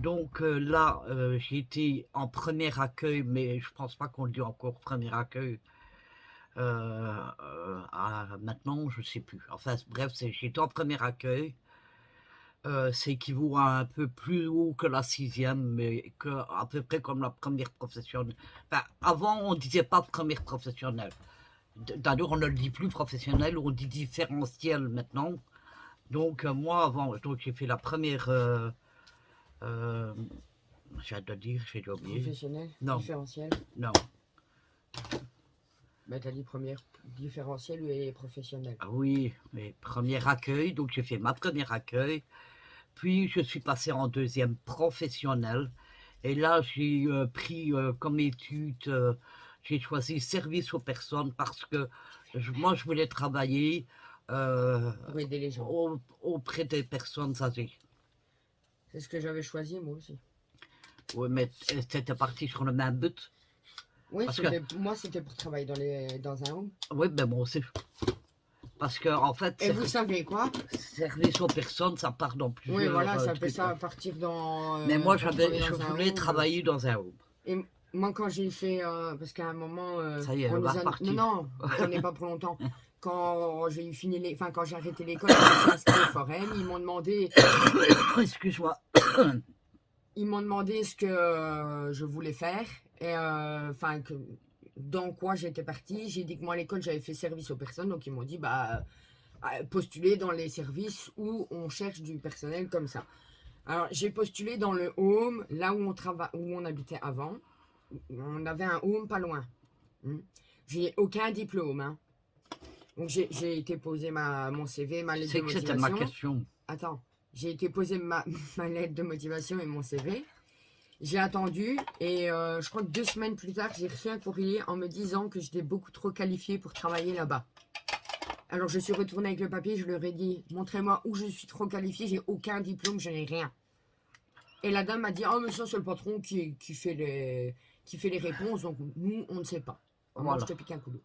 Donc là, j'étais en premier accueil, mais je pense pas qu'on le dit encore premier accueil. Maintenant, je sais plus. Enfin, bref, j'étais en premier accueil. C'est équivaut à un peu plus haut que la 6e, mais à peu près comme la première professionnelle. Enfin, avant, on disait pas première professionnelle. D'ailleurs, on ne le dit plus professionnel, on dit différentiel maintenant. Donc, moi, avant, donc j'ai fait la première. J'ai de dire, j'ai oublié. Professionnel, Non. différentiel. Non. Bah, t'as dit première, différentiel et professionnel. Ah oui, mais premier accueil, donc j'ai fait ma première accueil. Puis, je suis passé en deuxième professionnel. Et là, j'ai pris comme étude, j'ai choisi service aux personnes parce que moi, je voulais travailler Pour aider les gens. auprès des personnes âgées. C'est ce que j'avais choisi moi aussi. Oui, mais c'était parti sur le même but. Oui, Parce moi c'était pour travailler dans un home. Oui, mais moi aussi. Parce que, en fait, Et vous savez quoi? service aux personnes, ça part dans plusieurs. Oui, voilà, ça fait trucs, ça partir dans. Mais moi, pour je travailler dans un voulais home. travailler dans un home. Et moi, quand j'ai fait. Parce qu'à un moment. Ça y est, on on va nous a... repartir. Non, j'en ai pas pour longtemps. Quand j'ai fini les. Enfin, quand j'ai arrêté l'école, je me suis inscrite au forum. Ils m'ont demandé. Excuse-moi. Ils m'ont demandé ce que je voulais faire. Et enfin, dans quoi j'étais partie. J'ai dit que moi, à l'école, j'avais fait service aux personnes. Donc, ils m'ont dit, bah. Postuler dans les services où on cherche du personnel comme ça. Alors, j'ai postulé dans le home, là où on habitait avant. On avait un home pas loin. J'ai aucun diplôme. Hein. Donc, j'ai été poser mon CV, ma lettre de motivation. C'était ma question. Attends, j'ai été poser ma lettre de motivation et mon CV. J'ai attendu et je crois que 2 semaines plus tard, j'ai reçu un courrier en me disant que j'étais beaucoup trop qualifiée pour travailler là-bas. Alors, je suis retournée avec le papier, je leur ai dit, montrez-moi où je suis trop qualifiée, j'ai aucun diplôme, je n'ai rien. Et la dame m'a dit, oh, mais ça, c'est le patron qui fait les réponses, donc nous, on ne sait pas. Moi, je te pique un coup d'eau.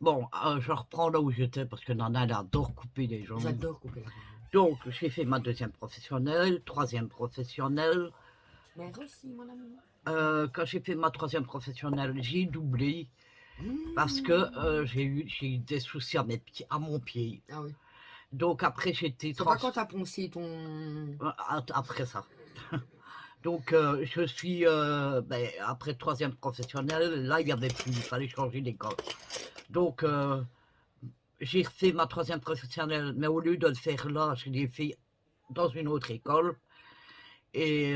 Bon, je reprends là où j'étais parce que Nana, elle adore couper les gens. J'adore couper la parole. Donc, j'ai fait ma deuxième professionnelle, troisième professionnelle. Merci, mon amour. Quand j'ai fait ma troisième professionnelle, j'ai doublé. Parce que j'ai eu des soucis à mon pied. Ah oui. Donc après j'étais... C'est pas quand t'as poncé ton... Après ça. Donc je suis... après troisième professionnel, là il n'y avait plus, il fallait changer d'école. Donc j'ai fait ma troisième professionnelle, mais au lieu de le faire là, je l'ai fait dans une autre école. Et...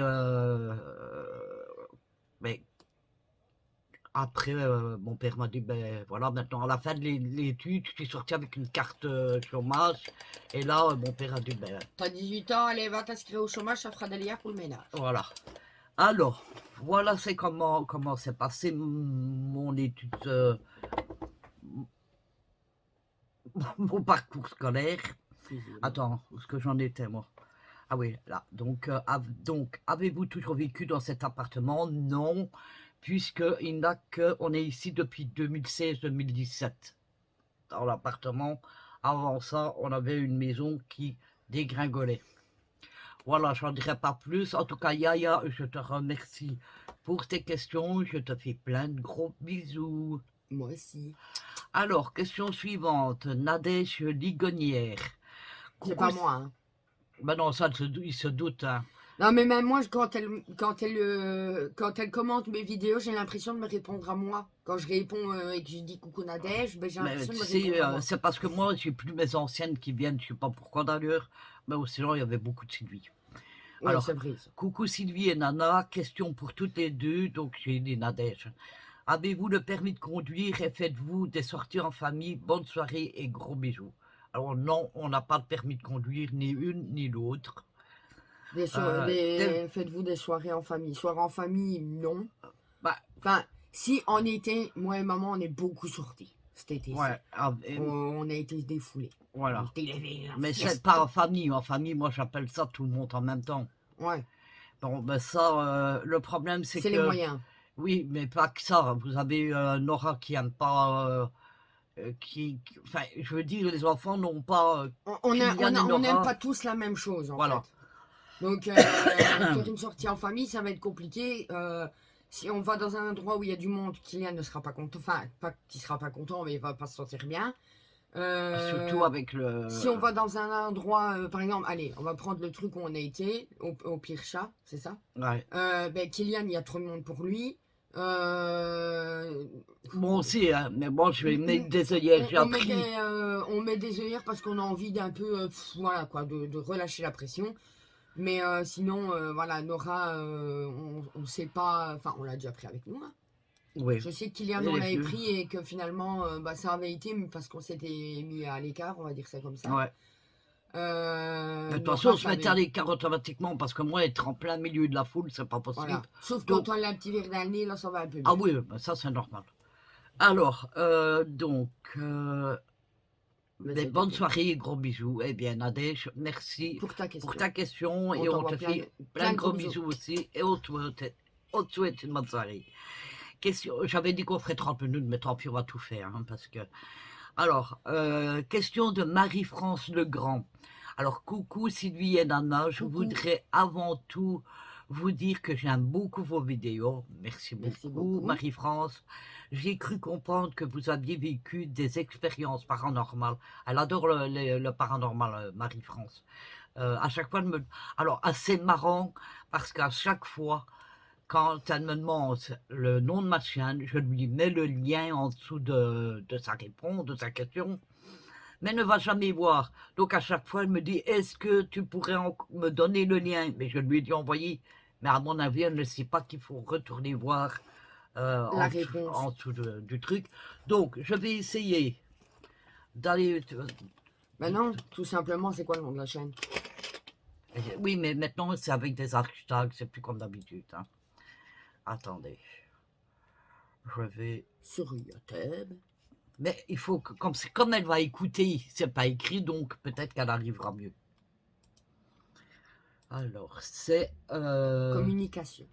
Après, mon père m'a dit, ben voilà, maintenant à la fin de l'étude, je suis sorti avec une carte chômage. Et là, mon père a dit, ben... T'as 18 ans, allez, va t'inscrire au chômage, ça fera des liens pour le ménage. Voilà. Alors, voilà, c'est comment s'est passé mon étude, mon parcours scolaire. Attends, où est-ce que j'en étais, moi? Ah oui, là. Donc, avez-vous toujours vécu dans cet appartement? Non. Puisqu'il n'a on est ici depuis 2016-2017 dans l'appartement. Avant ça, on avait une maison qui dégringolait. Voilà, j'en dirai pas plus. En tout cas, Yaya, je te remercie pour tes questions. Je te fais plein de gros bisous. Moi aussi. Alors, question suivante. Nadège Ligonière. C'est pas moi, hein. Ben non, ça, il se doute. Hein. Non, mais même moi, quand elle commente mes vidéos, j'ai l'impression de me répondre à moi. Quand je réponds et que je dis coucou Nadège, ben, j'ai Mais l'impression de tu me sais, répondre à moi. c'est parce que moi, j'ai plus mes anciennes qui viennent, je sais pas pourquoi d'ailleurs, mais sinon, il y avait beaucoup de Sylvie. Oui, c'est Alors, vrai, ça. coucou Sylvie et Nana, question pour toutes les deux, donc j'ai dit Nadège. Avez-vous le permis de conduire et faites-vous des sorties en famille? Bonne soirée et gros bisous. Alors non, on n'a pas de permis de conduire, ni une ni l'autre. Faites-vous des soirées en famille. Soirées en famille, non. Bah, Enfin, si en été, moi et maman, on est beaucoup sortis cet été-ci. ouais, On a été défoulés. On a voilà. été levés, la Mais c'est pas fiesta. en famille. En famille, moi, j'appelle ça tout le monde en même temps. Ouais, Bon, ben ça, le problème, c'est c'est les que, moyens. oui, mais pas que ça. Vous avez Nora qui aime pas, enfin, je veux dire, les enfants n'ont pas Kylian et On n'aime Nora. pas tous la même chose, en fait. Voilà. Donc, faire une sortie en famille, ça va être compliqué. Si on va dans un endroit où il y a du monde, Kylian ne sera pas content. Enfin, pas qu'il sera pas content, mais il va pas se sentir bien. Surtout avec Si on va le. dans un endroit, par exemple, allez, on va prendre le truc où on a été, au Pire Chat, c'est ça? Ouais. Ben, Kylian, il y a trop de monde pour lui. Euh, Moi aussi, hein, mais bon, je vais on, mettre des œillères, j'ai appris. on met des œillères parce qu'on a envie d'un peu, voilà quoi, de relâcher la pression. Mais sinon, voilà, Nora, on sait pas, enfin, on l'a déjà pris avec nous, hein. Oui. Je sais que Kylian, Et on les l'avait vieux. pris et que finalement, bah, ça avait été parce qu'on s'était mis à l'écart, on va dire ça comme ça. Ouais. De toute façon, Nora, on se ça mettait à avait. l'écart automatiquement parce que moi, être en plein milieu de la foule, c'est pas Voilà. possible. Sauf quand Donc, on a un petit verre dans le nez, là, ça va un peu ah mieux. oui, ben ça, c'est normal. Alors, donc, Mais mais c'était bonne tout. soirée et gros bisous. Eh bien, Nadège, merci Pour ta pour question. ta question On et on t'envoie te fait plein plein de de gros gros bisous. bisous aussi et on te souhaite une bonne soirée. Question, j'avais dit qu'on ferait 30 minutes, mais tant pis, on va tout faire. Hein, parce que... Alors, question de Marie-France Legrand. Alors, coucou Sylvie et Nana, je Coucou. voudrais avant tout vous dire que j'aime beaucoup vos vidéos. Merci Merci beaucoup, beaucoup. Marie-France. J'ai cru comprendre que vous aviez vécu des expériences paranormales. Elle adore le paranormal, Marie-France. À chaque fois, alors, assez marrant, parce qu'à chaque fois, quand elle me demande le nom de ma chaîne, je lui mets le lien en dessous de sa réponse, de sa question, mais elle ne va jamais voir. Donc à chaque fois, elle me dit, est-ce que tu pourrais me donner le lien? Mais je lui ai dit envoyer. Mais à mon avis, elle ne sait pas qu'il faut retourner voir La réponse. en dessous du truc. Donc, je vais essayer d'aller... Ben non, tout simplement, c'est quoi le nom de la chaîne? Oui, mais maintenant, c'est avec des hashtags, c'est plus comme d'habitude. Hein. Attendez. Je vais... Sur YouTube. Mais il faut que, comme elle va écouter, c'est pas écrit, donc peut-être qu'elle arrivera mieux. Alors, c'est... Communication.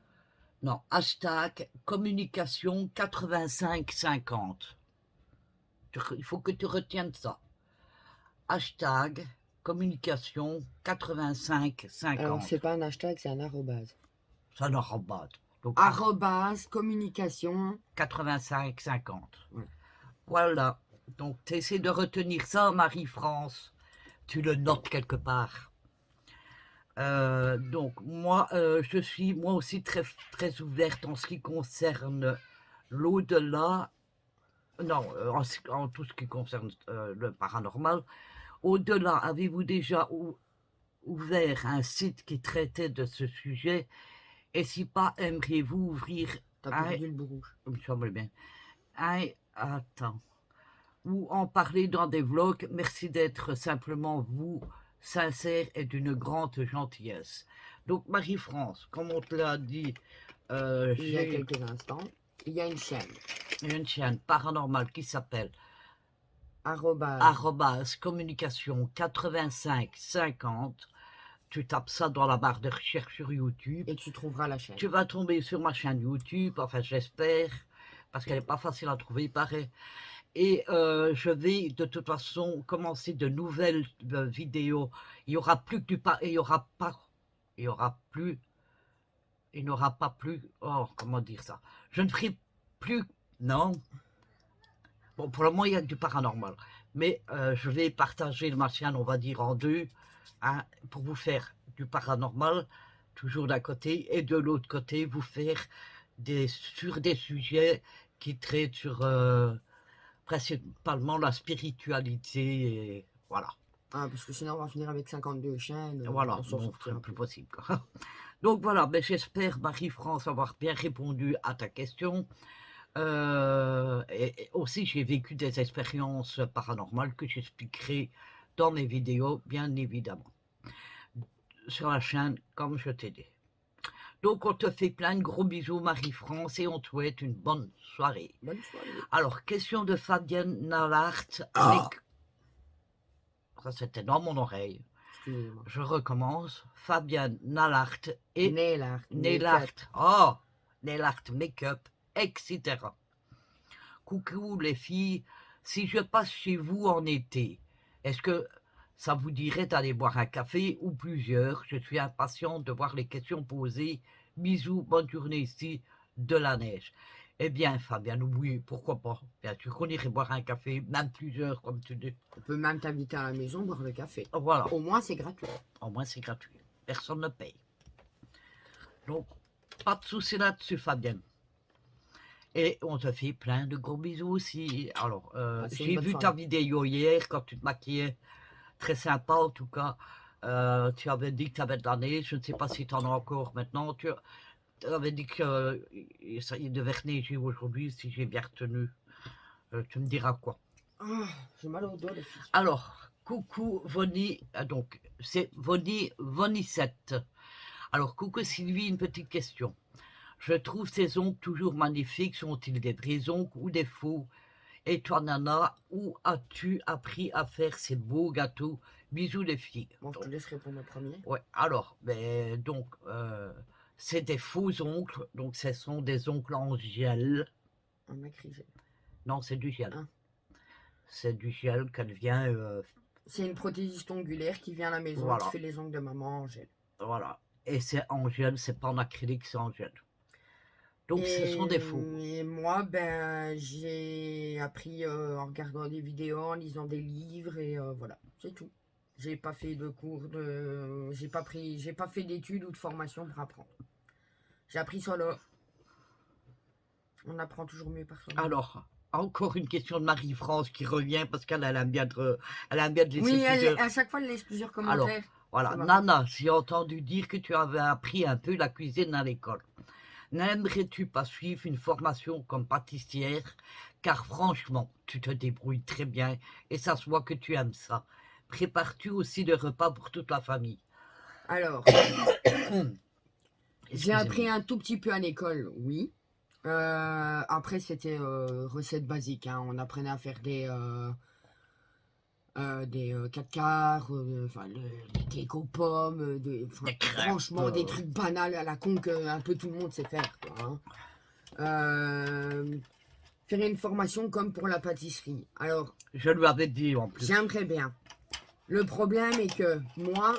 non, hashtag communication 8550. Il faut que tu retiennes ça. Hashtag communication Alors, 8550. c'est pas un hashtag, c'est un arrobase. Ça ne rabat. Donc, Arrobase, communication. 8550. Voilà. Voilà. Donc, tu essaies de retenir ça, Marie-France. Tu le notes quelque part. Donc moi, je suis moi aussi très, très ouverte en ce qui concerne l'au-delà, non, en tout ce qui concerne le paranormal. Au-delà, avez-vous déjà ouvert un site qui traitait de ce sujet? Et si pas, aimeriez-vous ouvrir T'as un, perdu le bouge. il me semble bien, attends, ou en parler dans des vlogs? Merci d'être simplement vous, sincère et d'une grande gentillesse. Donc Marie-France, comme on te l'a dit, Il y a j'ai quelques instants. Il y a une chaîne. une chaîne paranormale qui s'appelle Arrobase. communication 8550. Tu tapes ça dans la barre de recherche sur YouTube. Et tu trouveras la chaîne. Tu vas tomber sur ma chaîne YouTube, enfin j'espère, parce qu'elle n'est pas facile à trouver, il paraît. Et je vais de toute façon commencer de nouvelles vidéos. Il n'y aura plus que du pas, il n'y aura pas, il y aura plus, il n'y aura pas plus, oh, comment dire ça? Je ne ferai plus, non. Bon, pour le moment, il y a du paranormal. Mais je vais partager ma chaîne, on va dire, en deux, hein, pour vous faire du paranormal, toujours d'un côté, et de l'autre côté, vous faire sur des sujets qui traitent sur principalement la spiritualité, et voilà. Ah, parce que sinon on va finir avec 52 chaînes, Voilà, on s'en non, sortira c'est plus plus. possible, quoi. Donc voilà, ben, j'espère, Marie-France, avoir bien répondu à ta question. Et aussi, j'ai vécu des expériences paranormales que j'expliquerai dans mes vidéos, bien évidemment, sur la chaîne, comme je t'ai dit. Donc, on te fait plein de gros bisous, Marie-France, et on te souhaite une bonne soirée. Bonne soirée. Alors, question de Fabienne Nallart. Ça, c'était dans mon oreille. Excusez-moi. Je recommence. Fabienne Nallart et Nailart. Nellart. Oh, Nellart Make-up, etc. Coucou les filles, si je passe chez vous en été, est-ce que ça vous dirait d'aller boire un café ou plusieurs? Je suis impatiente de voir les questions posées. Bisous, bonne journée ici, de la neige. Eh bien, Fabien, oui, pourquoi pas? Bien sûr qu'on irait boire un café, même plusieurs, comme tu dis. On peut même t'inviter à la maison boire le café. Voilà, Au moins c'est gratuit. au moins c'est gratuit. Personne ne paye. Donc, pas de souci là-dessus, Fabienne. Et on te fait plein de gros bisous aussi. Alors, Passez une j'ai bonne vu soirée. ta vidéo hier quand tu te maquillais. Très sympa en tout cas. Tu avais dit que tu avais de la neige. Je ne sais pas si tu en as encore maintenant. Tu avais dit qu'il devait neiger aujourd'hui, si j'ai bien retenu. Tu me diras quoi. Ah, j'ai mal au dos, les filles. Alors, coucou Vonnie. Donc, c'est Vonnie7. Alors, coucou Sylvie, une petite question. Je trouve ces ongles toujours magnifiques. Sont-ils des vrais ongles ou des faux? Et toi, Nana, où as-tu appris à faire ces beaux gâteaux? Bisous les filles. Bon, je te laisse répondre au premier. Ouais, alors, ben, donc, c'est des faux ongles. Donc, ce sont des ongles en gel. Un mec rigé. Non, c'est du gel. Ah. C'est du gel qu'elle vient. C'est une prothésiste ongulaire qui vient à la maison, Voilà. qui fait les ongles de maman en gel. Voilà. Et c'est en gel, c'est pas en acrylique, c'est en gel. Donc, ce sont des faux. Et moi, ben, j'ai appris en regardant des vidéos, en lisant des livres, et voilà, c'est tout. J'ai pas fait de cours de... J'ai pas fait d'études ou de formation pour apprendre. J'ai appris solo. On apprend toujours mieux par soi-même. Alors, encore une question de Marie-France qui revient parce qu'elle aime bien de laisser Oui, plusieurs... à chaque fois, elle laisse plusieurs commentaires. Alors, voilà, C'est marrant. Nana, j'ai entendu dire que tu avais appris un peu la cuisine à l'école. N'aimerais-tu pas suivre une formation comme pâtissière? Car franchement, tu te débrouilles très bien et ça se voit que tu aimes ça. Prépares-tu aussi des repas pour toute la famille? Alors, j'ai appris un tout petit peu à l'école, oui. Après, c'était recettes basiques. Hein. On apprenait à faire des 4 quarts, des cakes aux pommes, franchement, des trucs banals à la con que un peu tout le monde sait faire. Quoi, hein. Faire une formation comme pour la pâtisserie. Alors, je lui avais dit en plus. J'aimerais bien. Le problème est que moi,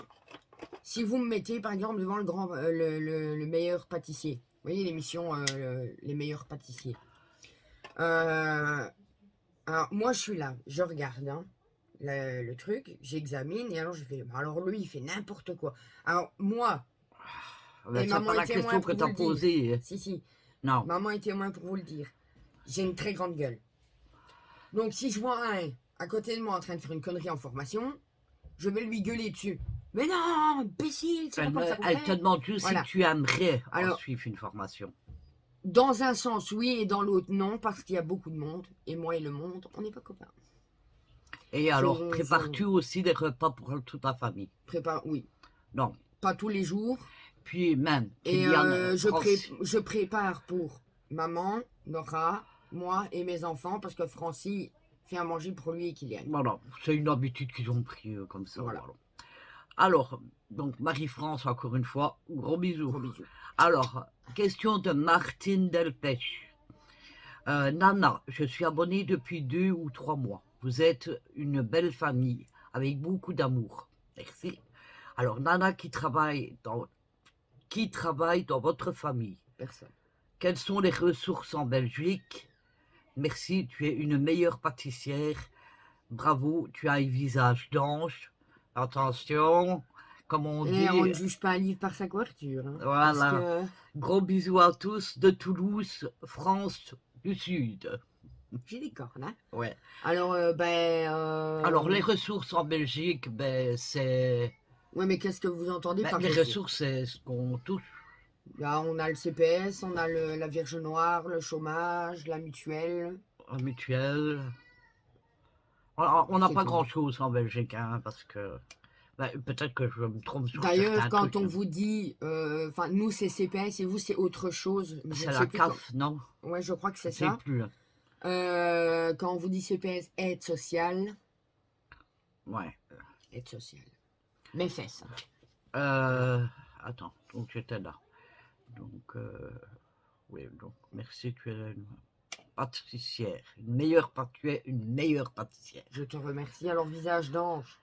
si vous me mettez par exemple devant le meilleur pâtissier, vous voyez l'émission Les meilleurs pâtissiers. Alors moi je suis là, je regarde hein, le truc, j'examine et alors je fais. Alors lui il fait n'importe quoi. Alors moi. C'est pas la question que tu as posée. Si. Non. Maman est témoin pour vous le dire. J'ai une très grande gueule. Donc si je vois un à côté de moi en train de faire une connerie en formation, je vais lui gueuler dessus. Mais non, imbécile, c'est pas comme ça qu'on fait. Elle te demande juste si tu aimerais suivre une formation. Dans un sens, oui, et dans l'autre, non, parce qu'il y a beaucoup de monde. Et moi et le monde, on n'est pas copains. Et alors, prépares-tu aussi des repas pour toute ta famille? Oui. Non. Pas tous les jours. Puis même, et je prépare pour maman, Nora, moi et mes enfants, parce que Francis fait à manger pour lui et Kylian. Voilà, c'est une habitude qu'ils ont pris comme ça. Voilà. Alors, donc Marie-France, encore une fois, gros bisous. Gros bisous. Alors, question de Martine Delpech. Nana, je suis abonnée depuis 2 ou 3 mois. Vous êtes une belle famille, avec beaucoup d'amour. Merci. Alors, Nana qui travaille dans votre famille? Personne. Quelles sont les ressources en Belgique? Merci, tu es une meilleure pâtissière. Bravo, tu as un visage d'ange. Attention, comme on Et on ne dit. juge pas un livre par sa couverture. Hein, Voilà. parce que Gros bisous à tous de Toulouse, France du Sud. j'ai des cornes. Hein. Ouais. Alors, Alors, les ressources en Belgique, ben, c'est. Ouais, mais qu'est-ce que vous entendez Ben, par les ressources? ressources, c'est ce qu'on touche. Là, on a le CPS, on a la Vierge Noire, le chômage, la mutuelle. En mutuelle. On n'a C'est pas tout. grand-chose en Belgique, hein, parce que. Ben, peut-être que je me trompe sur D'ailleurs, certains quand trucs. on vous dit, enfin, nous c'est CPS et vous c'est autre chose, je C'est ne la sais plus. CAF, non? Ouais, je crois que c'est Je sais ça. plus. Quand on vous dit CPS, aide sociale. Ouais. Aide sociale. Mes fesses. Attends, donc j'étais là. Donc, oui, donc merci, tu es une pâtissière. Tu es une meilleure pâtissière. Je te remercie. Alors, visage d'ange.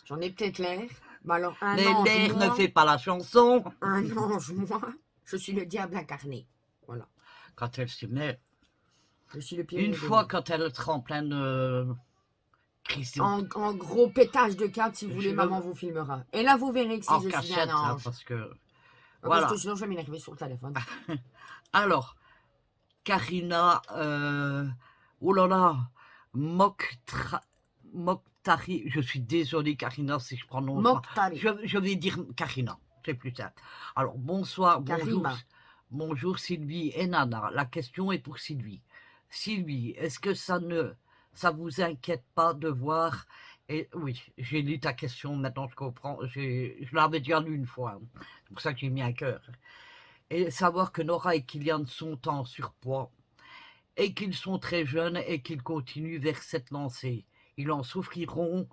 J'en ai peut-être l'air. Mais alors, un Mais ange, l'air ne moi, fait pas la chanson. un ange, moi, je suis le diable incarné. Voilà. Quand elle se met, Je suis le pire une des fois démons. quand elle sera en pleine crise En gros pétage de câble, si vous voulez, Je- maman vous filmera. Et là, vous verrez que si en je suis cachette, un hein, ange. parce que Parce voilà. que sinon, je vais m'énerver sur le téléphone. Alors, Karina, oh là là, Mokhtari, je suis désolée Karina si je prononce mal. Mokhtari. Je vais dire Karina, c'est plus simple. Alors, bonsoir, bonjour, Karima. bonjour Sylvie et Nana. La question est pour Sylvie. Sylvie, est-ce que ça vous inquiète pas de voir, et oui, j'ai lu ta question, maintenant je comprends, je l'avais déjà lu une fois, hein. C'est pour ça que j'ai mis un cœur. Et savoir que Nora et Kylian sont en surpoids et qu'ils sont très jeunes et qu'ils continuent vers cette lancée. Ils en souffriront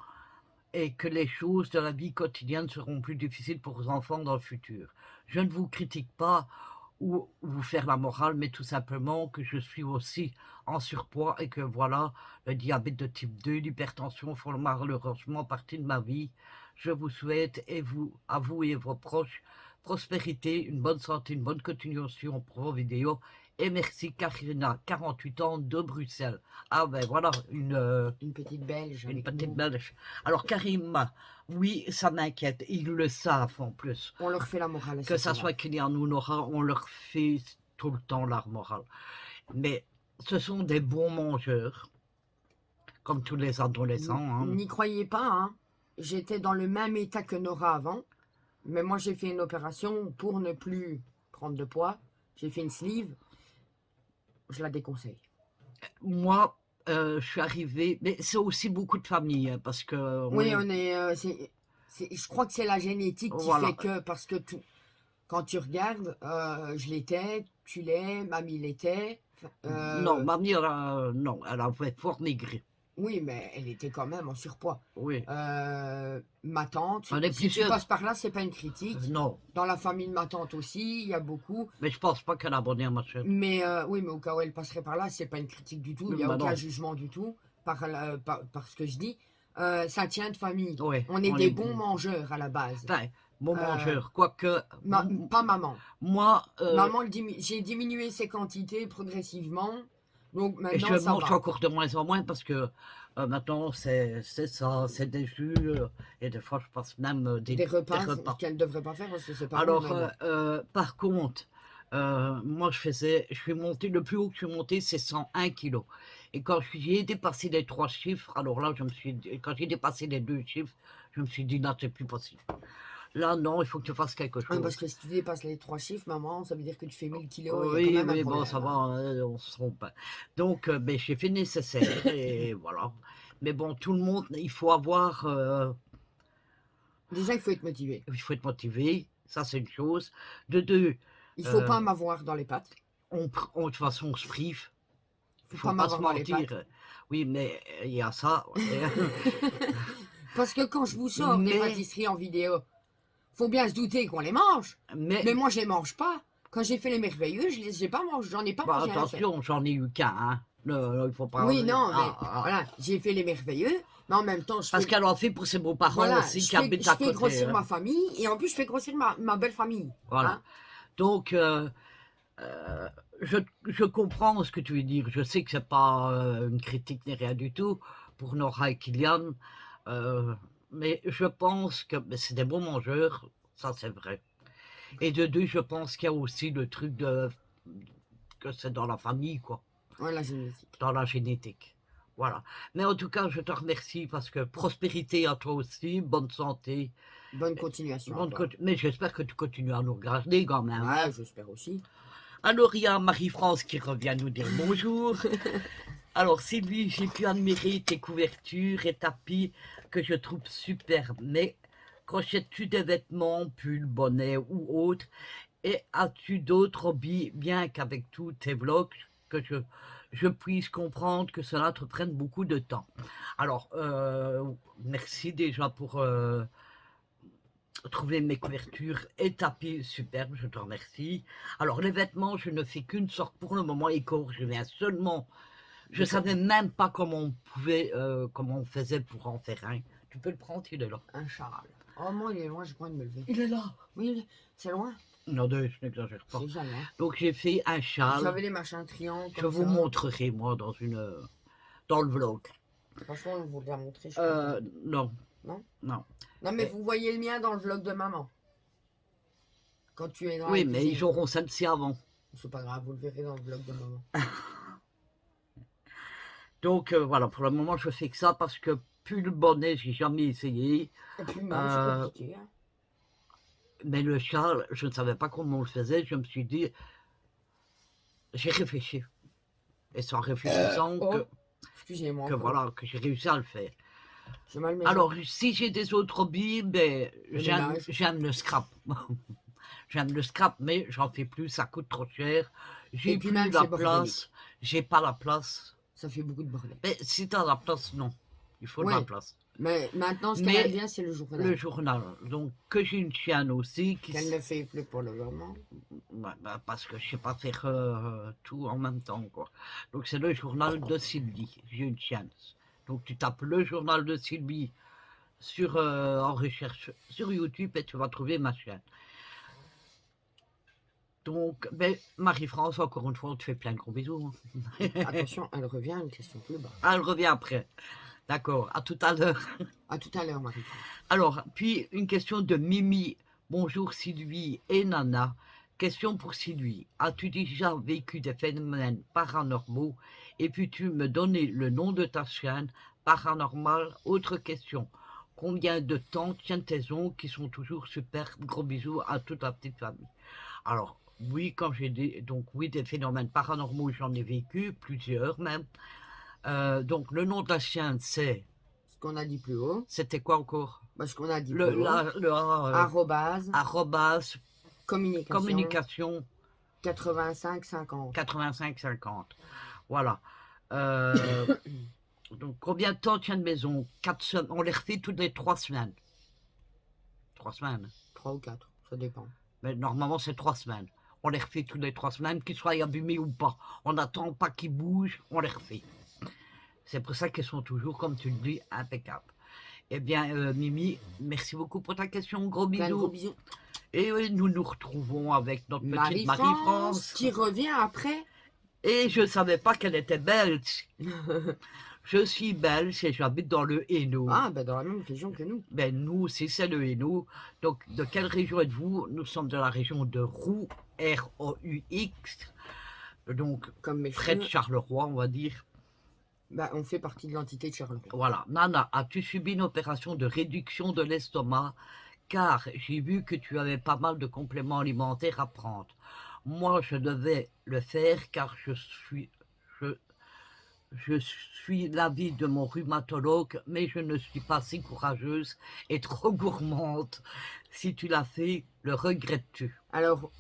et que les choses de la vie quotidienne seront plus difficiles pour vos enfants dans le futur. Je ne vous critique pas ou vous faire la morale, mais tout simplement que je suis aussi en surpoids et que voilà, le diabète de type 2, l'hypertension font malheureusement partie de ma vie. Je vous souhaite, à vous et vos proches, prospérité, une bonne santé, une bonne continuation pour vos vidéos. Et merci Karina, 48 ans de Bruxelles. Ah ben voilà, Une petite belge. une avec petite nous. belge. Alors Karima, oui, ça m'inquiète. Ils le savent en plus. On leur fait la morale. Que ça soit Kylian ou Nora, on leur fait tout le temps la morale. Mais ce sont des bons mangeurs, comme tous les adolescents. Hein. N'y croyez pas, hein. J'étais dans le même état que Nora avant. Mais moi, j'ai fait une opération pour ne plus prendre de poids. J'ai fait une sleeve. Je la déconseille. Moi, je suis arrivée, mais c'est aussi beaucoup de familles, hein, parce que... Oui, on est... je crois que c'est la génétique qui Voilà. fait que... Parce que quand tu regardes, je l'étais, tu l'es, mamie l'était. Non, mamie, non, elle avait fort maigri. Oui, mais elle était quand même en surpoids. Oui. Ma tante, On est si tu plusieurs. passes par là, c'est pas une critique. Non, Dans la famille de ma tante aussi, il y a beaucoup. mais je pense pas qu'elle a abonné à ma chaîne. Mais oui, mais au cas où elle passerait par là, c'est pas une critique du tout. Il n'y a Bah aucun non. jugement du tout par ce que je dis. Ça tient de famille. Ouais, On est des bons mangeurs à la base. Enfin, bon mangeur, quoique... Pas maman. Moi... Maman, j'ai diminué ses quantités progressivement. Donc Et maintenant, je ça mange va. encore de moins en moins parce que maintenant c'est ça, c'est des jus et des fois je passe même Des repas qu'elle ne devrait pas faire parce que c'est pas Alors, bon, mais bon. par contre, moi je suis monté, le plus haut que je suis monté c'est 101 kilos. Et quand j'ai dépassé les 3 chiffres, alors là quand j'ai dépassé les 2 chiffres, je me suis dit là c'est plus possible. Là non, il faut que tu fasses quelque chose. Oui, parce que si tu dépasses les 3 chiffres, maman, ça veut dire que tu fais 1000 kilos. Oui, il y a quand même un bon, problème, ça hein. va, on se trompe. Donc, ben, j'ai fait le nécessaire et voilà. Mais bon, tout le monde, il faut avoir... Déjà, il faut être motivé. il faut être motivé, ça c'est une chose. De deux... Il faut pas m'avoir dans les pattes. De toute façon, on se prive. Il Faut pas pas se m'avoir dans les pattes. mentir. Oui, mais il y a ça. Parce que quand je vous sors des pâtisseries en vidéo, faut bien se douter qu'on les mange. Mais moi, je les mange pas. Quand j'ai fait les merveilleux, je les ai pas mangé. J'en ai pas bah, mangé. attention, j'en ai eu qu'un. Hein. Il faut pas. Oui, non, mais voilà, j'ai fait les merveilleux. Mais en même temps, Parce qu'elle en fait pour ses beaux-parents voilà, aussi qui habitent à côté. Je fais grossir ma famille et en plus, je fais grossir ma belle famille. Voilà. Hein. Donc, je comprends ce que tu veux dire. Je sais que c'est pas une critique ni rien du tout pour Nora et Kylian. mais je pense que c'est des bons mangeurs, ça c'est vrai. Et de deux, je pense qu'il y a aussi le truc que c'est dans la famille, quoi, Ouais, la génétique. dans la génétique. Voilà. Mais en tout cas, je te remercie parce que prospérité à toi aussi, bonne santé. Bonne continuation à Bonne toi. mais j'espère que tu continues à nous regarder quand même. Hein. Ouais, j'espère aussi. Alors, il y a Marie-France qui revient nous dire bonjour. Alors, Sylvie, j'ai pu admirer tes couvertures et tapis que je trouve super. Mais crochettes-tu des vêtements, pulls, bonnets ou autres? Et as-tu d'autres hobbies, bien qu'avec tous tes vlogs, que je puisse comprendre que cela te prenne beaucoup de temps? Alors, merci déjà pour trouver mes couvertures et tapis superbes, je te remercie. Alors, les vêtements, je ne fais qu'une sorte pour le moment éco. Je viens seulement. Je savais même pas comment on pouvait, comment on faisait pour en faire un. Tu peux le prendre, il est là. Un châle. Oh, moi, il est loin, je crois de me lever. Il est là. Oui, c'est loin. Non, je n'exagère pas. C'est déjà loin. Donc j'ai fait un Vous châle. savez les machins triangles Je comme vous ça. montrerai moi dans le vlog. Franchement, on vous l'a montré, je crois. Non. Non. Non. Non, mais vous voyez le mien dans le vlog de maman. Quand tu es dans Oui, la mais cuisine. ils auront celle-ci avant. C'est pas grave, vous le verrez dans le vlog de maman. Donc voilà, pour le moment je fais que ça parce que plus le bonnet, j'ai jamais essayé. Et puis même, c'est compliqué. Hein. Mais le châle, je ne savais pas comment on le faisait. Je me suis dit, j'ai réfléchi. Et c'est en réfléchissant Excusez-moi. que voilà, que j'ai réussi à le faire. J'ai mal mes Alors, si j'ai des autres hobbies, ben, j'aime le scrap. J'aime le scrap, mais j'en fais plus, ça coûte trop cher. J'ai plus même, la c'est place, j'ai pas la place. Ça fait beaucoup de bordel. Mais si t'as la place, non. Il faut de la place. Mais maintenant, ce qu'elle aime bien, c'est le journal. Le journal. Donc, que j'ai une chienne aussi. Qu'elle ne fait plus pour le moment. Parce que je sais pas faire tout en même temps, quoi. Donc, c'est le journal de Sylvie. J'ai une chienne. Donc, tu tapes le journal de Sylvie en recherche sur YouTube et tu vas trouver ma chaîne. Donc, ben, Marie-France, encore une fois, on te fait plein de gros bisous. Hein. Attention, elle revient à une question plus bas. Elle revient après. D'accord, à tout à l'heure. À tout à l'heure, Marie-France. Alors, puis une question de Mimi. Bonjour Sylvie et Nana. Question pour Sylvie. As-tu déjà vécu des phénomènes paranormaux? Et puis-tu me donner le nom de ta chaîne paranormal? Autre question. Combien de temps tiennent tes ongles qui sont toujours super? Gros bisous à toute la petite famille. Alors, oui, comme j'ai dit, donc oui, des phénomènes paranormaux, j'en ai vécu, plusieurs même. Donc, le nom de la chaîne, c'est... Ce qu'on a dit plus haut. C'était quoi encore? Ce qu'on a dit plus haut. Arrobase. Communication. 85-50. 85-50. Voilà. Donc, combien de temps tiennent mes ongles? 4 semaines. On les refait toutes les 3 semaines. 3 semaines. 3 ou 4, ça dépend. Mais normalement, c'est 3 semaines. On les refait toutes les 3 semaines, qu'ils soient abîmés ou pas. On n'attend pas qu'ils bougent, on les refait. C'est pour ça qu'ils sont toujours, comme tu le dis, impeccables. Eh bien, Mimi, merci beaucoup pour ta question. Gros bisous. Gros bisous. Et nous nous retrouvons avec notre petite Marie-France. Qui revient après. Et je ne savais pas qu'elle était belge. Je suis belge et j'habite dans le Hainaut. Ah, ben dans la même région que nous. Ben nous aussi, c'est le Hainaut. Donc, de quelle région êtes-vous? Nous sommes de la région de Roux, R-O-U-X. Donc, comme près de Charleroi, on va dire. Ben, on fait partie de l'entité de Charleroi. Voilà. Nana, as-tu subi une opération de réduction de l'estomac? Car j'ai vu que tu avais pas mal de compléments alimentaires à prendre. Moi, je devais le faire car je suis l'avis de mon rhumatologue, mais je ne suis pas si courageuse et trop gourmande. Si tu l'as fait, le regrettes-tu? Alors,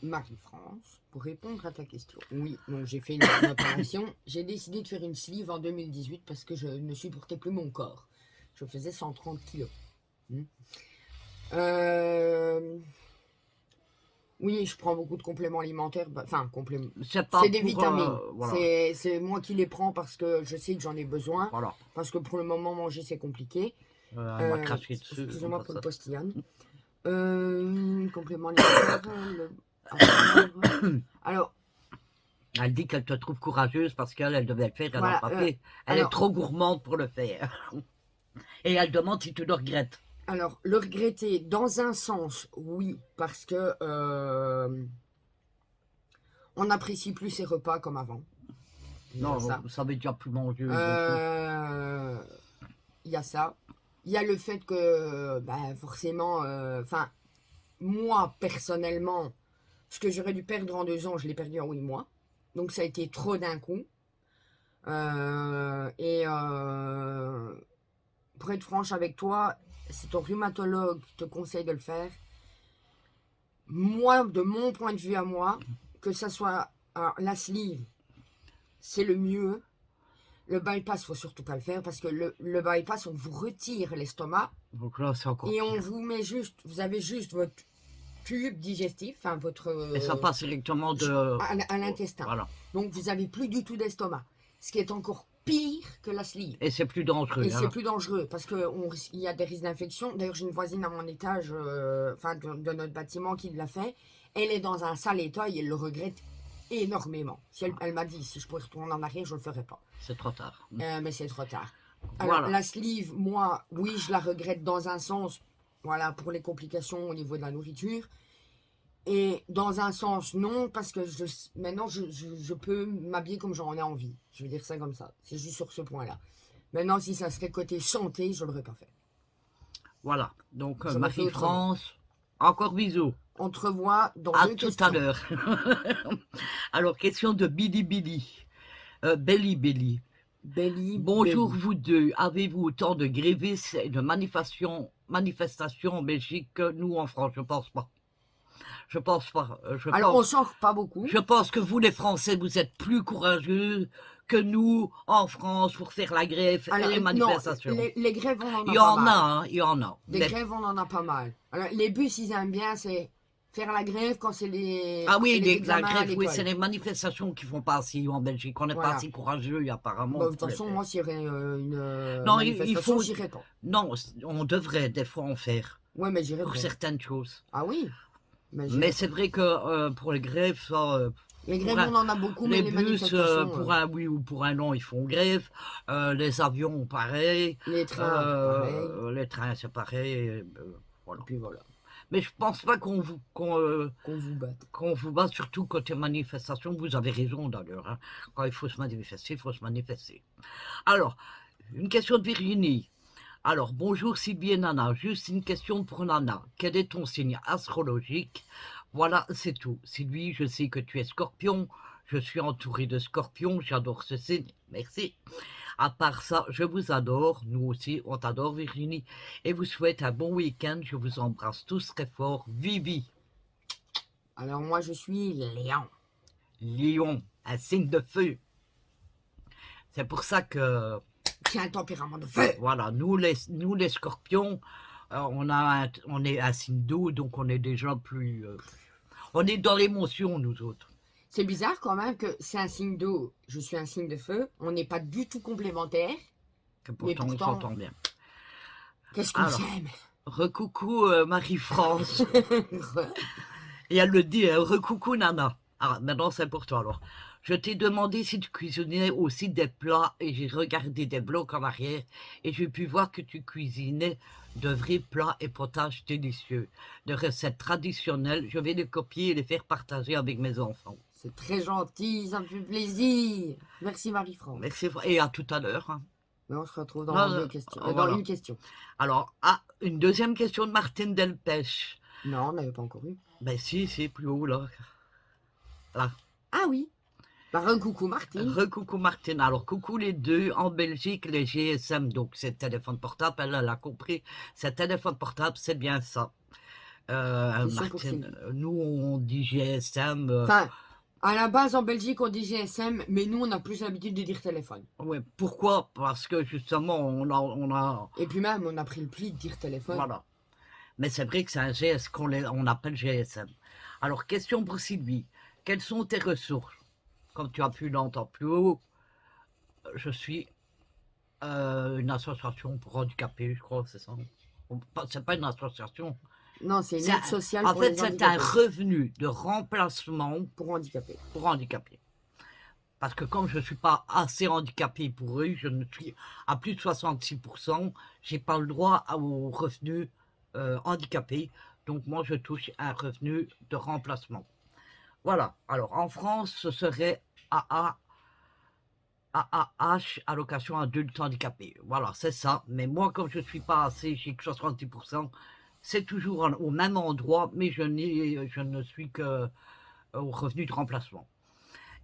Marie-France, pour répondre à ta question, oui, donc j'ai fait une opération. J'ai décidé de faire une sleeve en 2018 parce que je ne supportais plus mon corps. Je faisais 130 kilos. Oui, je prends beaucoup de compléments alimentaires. Enfin, c'est des vitamines. Voilà. C'est moi qui les prends parce que je sais que j'en ai besoin. Voilà. Parce que pour le moment, manger, c'est compliqué. Excusez-moi pour le postillon. Compléments alimentaires. Alors, elle dit qu'elle te trouve courageuse parce qu'elle devait le faire, elle n'a pas fait. Elle est trop gourmande pour le faire. Et elle demande si tu le regrettes. Alors, le regretter, dans un sens, oui, parce que on n'apprécie plus ses repas comme avant. Déjà Non, ça. ça veut dire plus manger beaucoup. Il y a ça. Il y a le fait que, forcément, enfin, moi, personnellement, ce que j'aurais dû perdre en 2 ans, je l'ai perdu en 8 mois. Donc, ça a été trop d'un coup. Pour être franche avec toi, si ton rhumatologue te conseille de le faire, moi, de mon point de vue à moi, que ça soit la sleeve, c'est le mieux. Le bypass, faut surtout pas le faire parce que le bypass, on vous retire l'estomac Donc là, c'est encore et pire. on vous met juste, vous avez juste votre tube digestif, enfin votre Et ça passe directement de... à l'intestin. Voilà. Donc vous avez plus du tout d'estomac, ce qui est encore pire que la sleeve. Et c'est plus dangereux. Et c'est plus dangereux parce qu'il y a des risques d'infection. D'ailleurs, j'ai une voisine à mon étage, de notre bâtiment qui l'a fait. Elle est dans un sale état et elle le regrette énormément. Si elle m'a dit, si je pouvais retourner en arrière, je ne le ferais pas. C'est trop tard. Mais c'est trop tard. Alors, Voilà. la sleeve, moi, oui, je la regrette dans un sens, voilà, pour les complications au niveau de la nourriture. Et dans un sens, non, parce que maintenant, je peux m'habiller comme j'en ai envie. Je vais dire ça comme ça. C'est juste sur ce point-là. Maintenant, si ça serait côté santé, je ne l'aurais pas fait. Voilà. Donc, Je le fais Marie-France, encore bisous. On te revoit dans À 2 tout questions. à l'heure. Alors, question de Billy Billy. Belly Belly. Belly, Bonjour belly. vous deux. Avez-vous autant de grévistes et de manifestations en Belgique que nous en France? Je pense pas. Je pense pas. Alors, on sort pas beaucoup. Je pense que vous, les Français, vous êtes plus courageux que nous en France pour faire la grève Alors, et les manifestations. Non, les grèves, on en a Il y pas en mal. a, hein, il y en a. Des grèves, on en a pas mal. Alors, les bus, ils aiment bien, c'est faire la grève quand c'est les. Ah oui, les la examens à grève, oui, l'école. c'est les manifestations qui font pas assez en Belgique. On n'est Voilà. pas assez courageux, apparemment. Bah, de toute façon, moi, s'il y aurait une Non, manifestation, j'irais pas. Non, on devrait des fois en faire Ouais, mais j'irais pour pas. certaines choses. Ah oui. Mais c'est vrai que pour les grèves, ça, les grèves, on en a beaucoup, mais les bus, manifestations. pour un oui ou pour un non, ils font grève. Les avions, pareil. Les trains, pareil. Les trains, c'est pareil. Voilà. Et puis voilà. Mais je pense pas qu'on vous batte. Qu'on vous bat, surtout côté manifestation. Vous avez raison d'ailleurs. Hein. Quand il faut se manifester, il faut se manifester. Alors, une question de Virginie. Alors, bonjour Sylvie et Nana. Juste une question pour Nana. Quel est ton signe astrologique? Voilà, c'est tout. Sylvie, je sais que tu es scorpion. Je suis entourée de scorpions. J'adore ce signe. Merci. À part ça, je vous adore. Nous aussi, on t'adore, Virginie. Et vous souhaite un bon week-end. Je vous embrasse tous très fort. Vivi. Alors, moi, je suis Lion. Lion, un signe de feu. C'est pour ça que... Qui a un tempérament de feu. Voilà, nous les scorpions, on est un signe d'eau, donc on est déjà plus... on est dans l'émotion, nous autres. C'est bizarre quand même que c'est un signe d'eau, je suis un signe de feu, on n'est pas du tout complémentaires. Que pourtant, on s'entend bien. Qu'est-ce qu'on s'aime? Recoucou Marie-France. Et elle le dit, recoucou Nana. Ah, maintenant c'est pour toi alors. Je t'ai demandé si tu cuisinais aussi des plats et j'ai regardé des blogs en arrière et j'ai pu voir que tu cuisinais de vrais plats et potages délicieux. De recettes traditionnelles, je vais les copier et les faire partager avec mes enfants. C'est très gentil, ça me fait plaisir. Merci Marie-France. Merci et à tout à l'heure. Hein. On se retrouve dans deux questions. Voilà. Dans une question. Alors, une deuxième question de Martine Delpech. Non, on n'avait pas encore eu. Ben si, c'est plus haut là. Là. Ah oui. Bah, recoucou Martine. Recoucou Martine. Alors, coucou les deux. En Belgique, les GSM, donc c'est téléphone portable, elle a compris. C'est téléphone portable, c'est bien ça. Martine, nous on dit GSM. Enfin, à la base en Belgique on dit GSM, mais nous on a plus l'habitude de dire téléphone. Oui, pourquoi? Parce que justement on a... Et puis même on a pris le pli de dire téléphone. Voilà. Mais c'est vrai que c'est un GS qu'on appelle GSM. Alors, question pour Sylvie. Quelles sont tes ressources? Comme tu as pu l'entendre plus haut, je suis une association pour handicapés, je crois, c'est ça. C'est pas une association. Non, c'est une aide sociale pour les handicapés. En fait, c'est un revenu de remplacement pour handicapés. Pour handicapés. parce que comme je ne suis pas assez handicapé pour eux, je ne suis à plus de 66%, je n'ai pas le droit aux revenus handicapés. Donc moi, je touche un revenu de remplacement. Voilà. Alors en France, ce serait AAH, allocation adulte handicapé. Voilà, c'est ça. Mais moi, comme je ne suis pas assez, j'ai que 70%, c'est toujours au même endroit, mais je ne suis que au revenu de remplacement.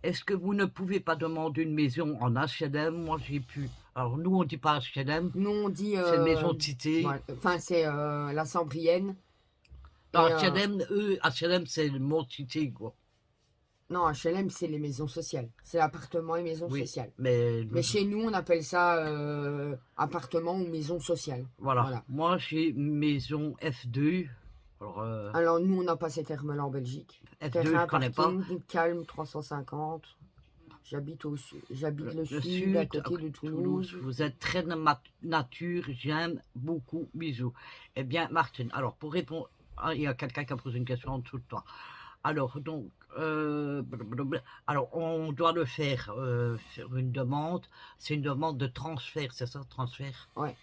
Est-ce que vous ne pouvez pas demander une maison en HLM? Moi, j'ai pu. Alors, nous, on ne dit pas HLM, Nous, on dit. c'est une maison de cité. Ouais, enfin, c'est la Sambrienne. Non, Et, HLM, HLM, c'est le mot cité, quoi. non, HLM, c'est les maisons sociales. C'est appartement et maison Oui, sociale. mais Mais chez nous, on appelle ça appartement ou maison sociale. voilà. Voilà. Moi, j'ai maison F2. Alors, nous, on n'a pas ces termes-là en Belgique. F2, Terrain, je connais pas. parking, calme, 350. J'habite le sud, Le sud, à côté de Toulouse. Vous êtes très nature, j'aime beaucoup, bisous. Eh bien, Martine, alors pour répondre, il y a quelqu'un qui a posé une question en dessous de toi. Alors, donc, alors on doit le faire sur une demande. C'est une demande de transfert, c'est ça, transfert? Ouais.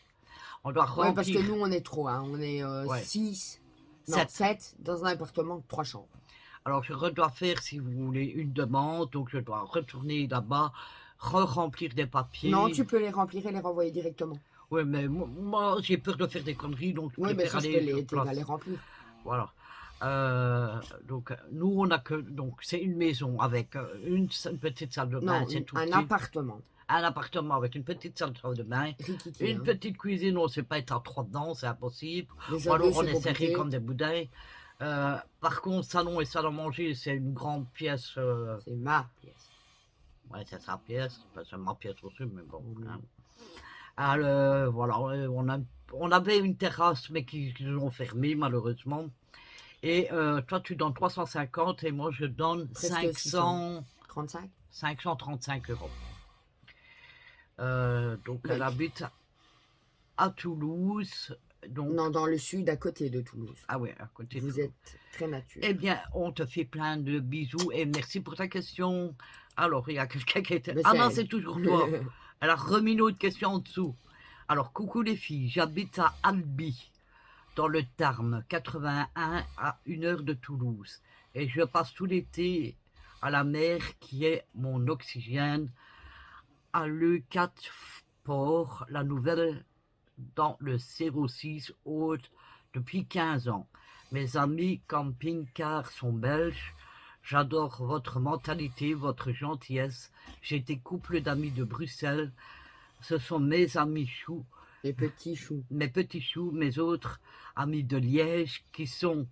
On doit remplir. Ouais, parce que nous, on est trop. Hein. On est Ouais. 6, Sept. 7 dans un appartement de 3 chambres. Alors, je dois faire, si vous voulez, une demande. Donc, je dois retourner là-bas, remplir des papiers. Non, tu peux les remplir et les renvoyer directement. Oui, mais moi j'ai peur de faire des conneries, donc je Oui, mais préfère ça, aller je sur place. peux les remplir. Voilà. Donc, nous, on a que. Donc, c'est une maison avec une petite salle de bain, Non, c'est tout un petit. appartement. Un appartement avec une petite salle de bain, Rikiki, une hein. petite cuisine, on ne sait pas être à 3 dedans, c'est impossible. Déjà, Ou alors deux, on c'est est serré compliqué. comme des boudins. Par contre, salon et salle à manger, c'est une grande pièce. C'est ma pièce. Ouais, c'est sa pièce, c'est ma pièce aussi, mais bon. Mhm. Hein. Alors, voilà, on avait une terrasse, mais qu'ils ont fermée, malheureusement. Et toi, tu donnes 350 et moi, je donne Presque 500, 35. 535 €. Donc, elle Oui. habite à Toulouse. Donc, Non, dans le sud, à côté de Toulouse. ah ouais, à côté de Vous Toulouse. êtes très nature. Eh bien, on te fait plein de bisous et merci pour ta question. Alors, il y a quelqu'un qui était... Mais Ah c'est non, elle. c'est toujours toi. Elle a remis une autre question en dessous. Alors, coucou les filles, j'habite à Albi, dans le Tarn, 81 à 1 heure de Toulouse. Et je passe tout l'été à la mer qui est mon oxygène, à l'E4 Port, la nouvelle dans le 06 Haute depuis 15 ans. Mes amis camping-car sont belges. J'adore votre mentalité, votre gentillesse. J'ai été couple d'amis de Bruxelles. Ce sont mes amis choux, Les petits choux. mes petits choux, mes autres amis de Liège qui sont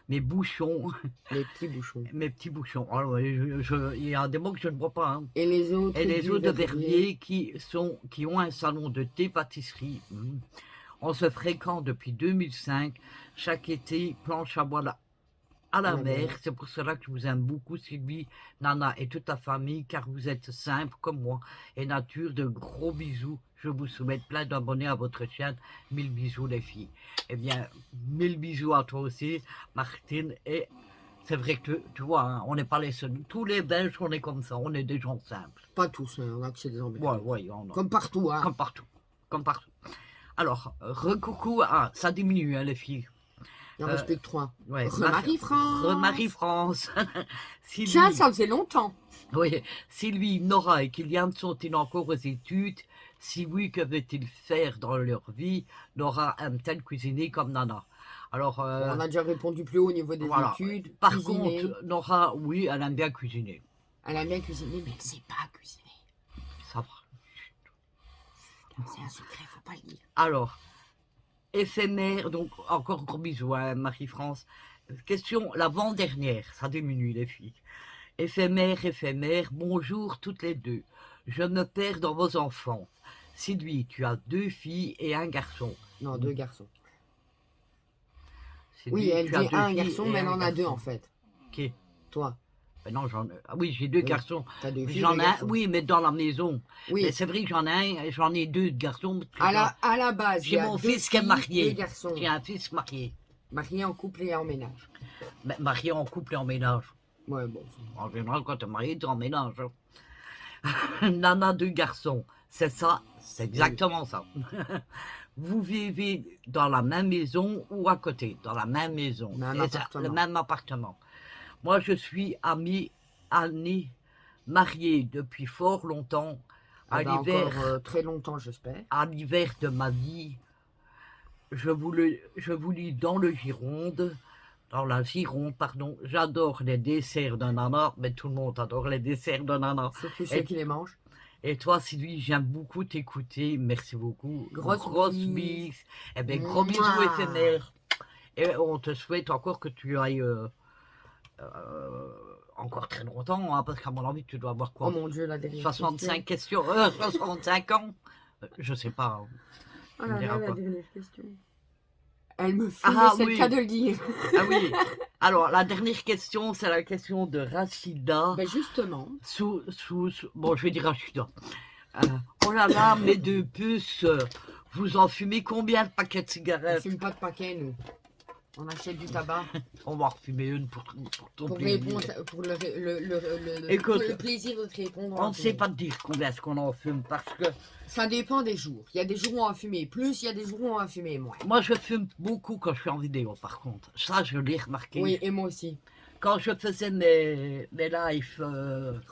mes bouchons, Les petits bouchons. mes petits bouchons. Alors, il y a des mots que je ne vois pas. Hein. Et les autres. Et les du autres de Verviers qui ont un salon de thé-pâtisserie. On se fréquente depuis 2005. Chaque été, planche à bois à la mer. C'est pour cela que je vous aime beaucoup, Sylvie, Nana et toute ta famille, car vous êtes simple comme moi et nature. De gros bisous. Je vous souhaite plein d'abonnés à votre chaîne. 1000 bisous, les filles. Eh bien, 1000 bisous à toi aussi, Martine. Et c'est vrai que tu vois, hein, on n'est pas les seuls. Tous les Belges, on est comme ça. On est des gens simples. Pas tous, hein, on a que c'est des embêtés. Ouais, Comme partout, hein. Comme partout. Comme partout. Alors, recoucou. Ah, ça diminue, hein, les filles. Il en reste plus que 3. Ouais, Marie-France. Marie-France. Tiens, ça faisait longtemps. Oui, Sylvie, Nora et Kylian sont-ils encore aux études? Si oui, que veut-il faire dans leur vie? Nora aime-t-elle cuisiner comme Nana? Alors, On a déjà répondu plus haut au niveau des voilà. études. Par Cuisiner. contre, Nora, oui, elle aime bien cuisiner. Elle aime bien cuisiner, mais elle ne sait pas cuisiner. Ça va. C'est un secret, faut pas le dire. Alors, éphémère, donc encore gros bisous à Marie-France. Question l'avant-dernière, ça diminue les filles. Éphémère, bonjour toutes les deux. Je me perds dans vos enfants. Sylvie, tu as 2 filles et un garçon. Non, 2 garçons. Sylvie, Oui, elle tu as dit 2 un filles garçon, et mais elle un en a 2 garçon. en fait. Qui? Toi. Ben non, ah oui, j'ai 2 Oui, garçons. T'as 2 filles. J'en 2 ai un, garçons. oui, mais dans la maison. Oui. Mais c'est vrai que j'en ai 2 garçons. À la base, J'ai mon fils qui est marié. 2 garçons. J'ai un fils marié. Mariés en couple et en ménage. Ben, marié en couple et en ménage. Ouais, bon. En général, quand tu es marié, tu es en ménage. Nana deux garçons, c'est ça, c'est exactement ça. Vous vivez dans la même maison ou à côté, dans la même maison, Même le appartement. même appartement. Moi, je suis Annie, mariée depuis fort longtemps. Eh ben encore très longtemps, j'espère. À l'hiver de ma vie, je vous lis dans la Gironde, pardon. J'adore les desserts de nana, mais tout le monde adore les desserts de nana. Surtout ceux qui les mangent. Et toi, Sylvie, j'aime beaucoup t'écouter. Merci beaucoup. Grosse bise. Bise. Eh bien, gros bisous éphémères. Et on te souhaite encore que tu ailles encore très longtemps, hein, parce qu'à mon avis, tu dois avoir quoi? Oh mon Dieu, la dernière 65 questions, 65 ans? Je sais pas. Hein. Oh Tu me là diras là, la quoi. dernière question. Elle me fait, Ah c'est oui. le cas de le dire. Ah oui. Alors, la dernière question, c'est la question de Rachida. Ben justement. Bon, je vais dire Rachida. Oh là là, mes deux puces, vous en fumez combien de paquets de On cigarettes? fume pas de paquet, nous. On achète du tabac. On va en fumer une pour ton Pour plaisir. répondre, pour Écoute, pour le plaisir de te répondre. On ne sait pas te dire combien est-ce qu'on en fume parce que Ça dépend des jours. Il y a des jours où on va fumer plus, il y a des jours où on va fumer moins. moi je fume beaucoup quand je suis en vidéo par contre. Ça je l'ai remarqué. Oui, et moi aussi. Quand je faisais mes lives,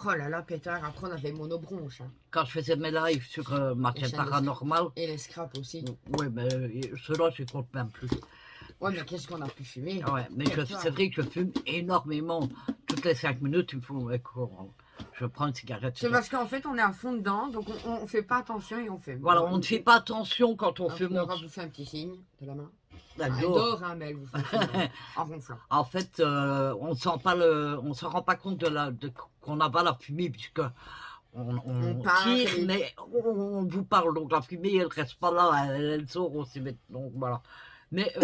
Oh là là, pétard, après on avait monobronche. Hein. quand je faisais mes lives sur ma chaîne chaînes de paranormale, Et les scraps aussi. ouais, mais ceux-là je compte même plus. Ouais, mais qu'est-ce qu'on a pu fumer? Ouais, mais c'est vrai que je fume énormément. Toutes les 5 minutes, il me faut je prends une cigarette. C'est parce qu'en fait, on est à fond dedans, donc on fait pas attention et on fume. Voilà, on ne fait pas attention quand on fume. Laura vous fait un petit signe de la main. Elle Elle dort. dort, hein, mais elle vous fait un signe en ronflant. En fait, on ne se rend pas compte qu'on n'a pas la fumée puisque on parle tire, et- mais on vous parle. Donc la fumée, elle reste pas là, elle sort aussi vite. Donc voilà. Mais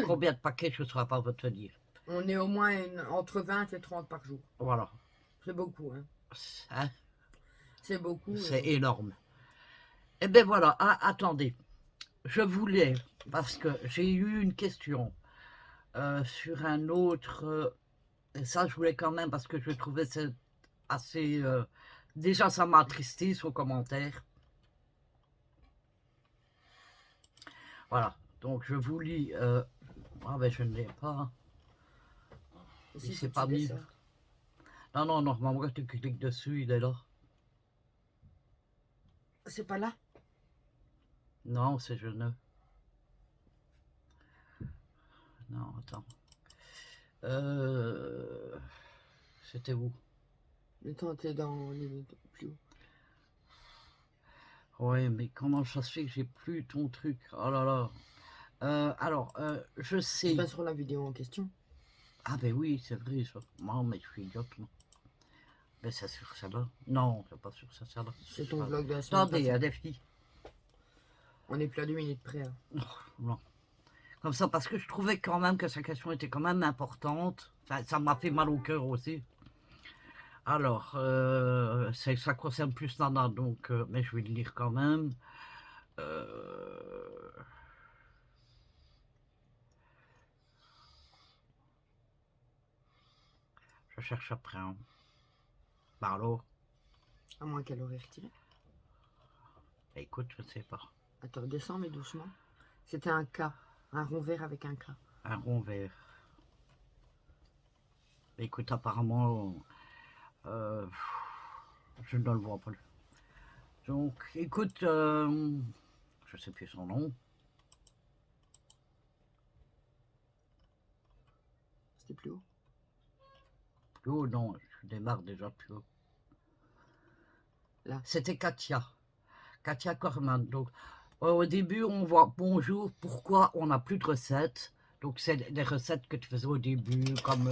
combien de paquets, je ne saurais pas vous te dire. On est au moins entre 20 et 30 par jour. Voilà. C'est beaucoup, hein. Hein, C'est beaucoup. c'est énorme. Eh bien voilà, attendez. Je voulais, parce que j'ai eu une question sur un autre. Et ça, je voulais quand même, parce que je trouvais ça assez. Déjà, ça m'a attristé, son commentaire. Voilà. Donc, je vous lis. Ah, ben, je ne l'ai pas. Aussi, C'est faut pas tirer mis. ça. Non, non, normalement, quand tu cliques dessus, il est là. C'est pas là? Non, c'est je ne. Non, attends. C'était où? Le temps, t'es dans les plus haut. Ouais, mais comment ça se fait que j'ai plus ton truc? Oh là là. Alors, je sais. Pas sur la vidéo en question. Ah ben oui, c'est vrai ça. Non, mais je suis idiote, moi. Mais c'est sur celle-là. Non, c'est pas sur celle-là. C'est ton vlog de la semaine Attendez, il y passée. a des filles. On est plus à 2 minutes près. Hein. Non. Comme ça, parce que je trouvais quand même que sa question était quand même importante. Enfin, ça m'a fait mal au cœur aussi. Alors, ça concerne plus Nana, donc, mais je vais le lire quand même. Je cherche après. Hein. Bah alors, À moins qu'elle aurait retiré. écoute, je sais pas. Attends, descends mais doucement. C'était un K. Un rond vert avec un K. Un rond vert. Écoute, apparemment, je ne le vois pas. Donc, écoute, je sais plus son nom. C'était plus haut. Plus haut, non, je démarre déjà plus haut. Là. C'était Katia. Katia Corman. Donc, au début, on voit bonjour, pourquoi on n'a plus de recettes. Donc, c'est des recettes que tu faisais au début, comme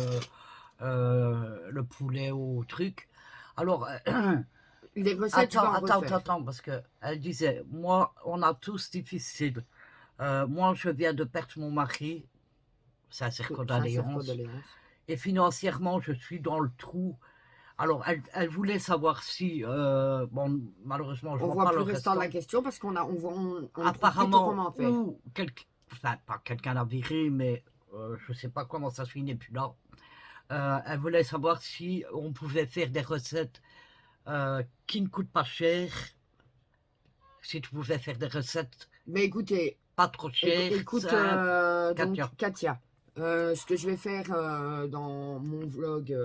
le poulet au truc. Alors, Les recettes, tu vas en refaire. attends, parce qu'elle disait, moi, on a tous difficile. Moi, je viens de perdre mon mari. C'est un cercle d'alliance. Et financièrement, je suis dans le trou. Alors, elle voulait savoir si, bon, malheureusement, je On vois voit pas plus le le restant restant. de la question parce qu'on Apparemment, ou enfin, pas quelqu'un l'a viré, mais je sais pas comment ça se finit plus là. Elle voulait savoir si on pouvait faire des recettes qui ne coûtent pas cher. Si tu pouvais faire des recettes Mais écoutez, pas trop chères, écoute, simples. donc Katia. Katia, ce que je vais faire dans mon vlog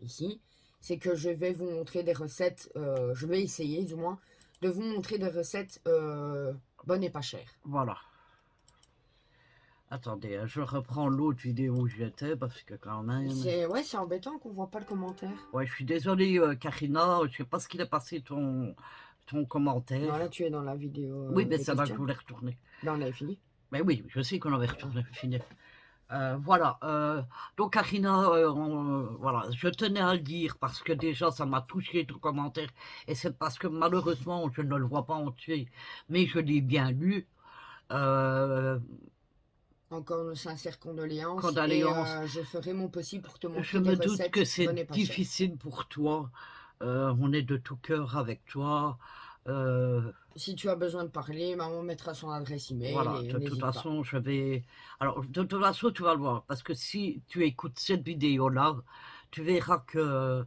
ici, c'est que je vais vous montrer des recettes, je vais essayer du moins, de vous montrer des recettes bonnes et pas chères. Voilà. Attendez, hein, je reprends l'autre vidéo où j'étais parce que quand même... Ouais, c'est embêtant qu'on voit pas le commentaire. Ouais, je suis désolé, Karina, je sais pas ce qu'il est passé ton commentaire. Non, là tu es dans la vidéo. Oui, mais des ça va, je questions. voulais retourner. Là on avait fini. Mais oui, je sais qu'on avait retourné, fini. Voilà, donc Karina, voilà, je tenais à le dire parce que déjà ça m'a touché ton commentaire et c'est parce que malheureusement je ne le vois pas entier, mais je l'ai bien lu. Encore nos sincères condoléances. Condoléances. Et je ferai mon possible pour te montrer Je des me doute recettes que c'est bonnes et pas chères. difficile pour toi. On est de tout cœur avec toi. Si tu as besoin de parler, maman mettra son adresse email. Voilà, Et de toute façon, je vais... Alors, de toute façon, tu vas le voir. Parce que si tu écoutes cette vidéo-là, tu verras que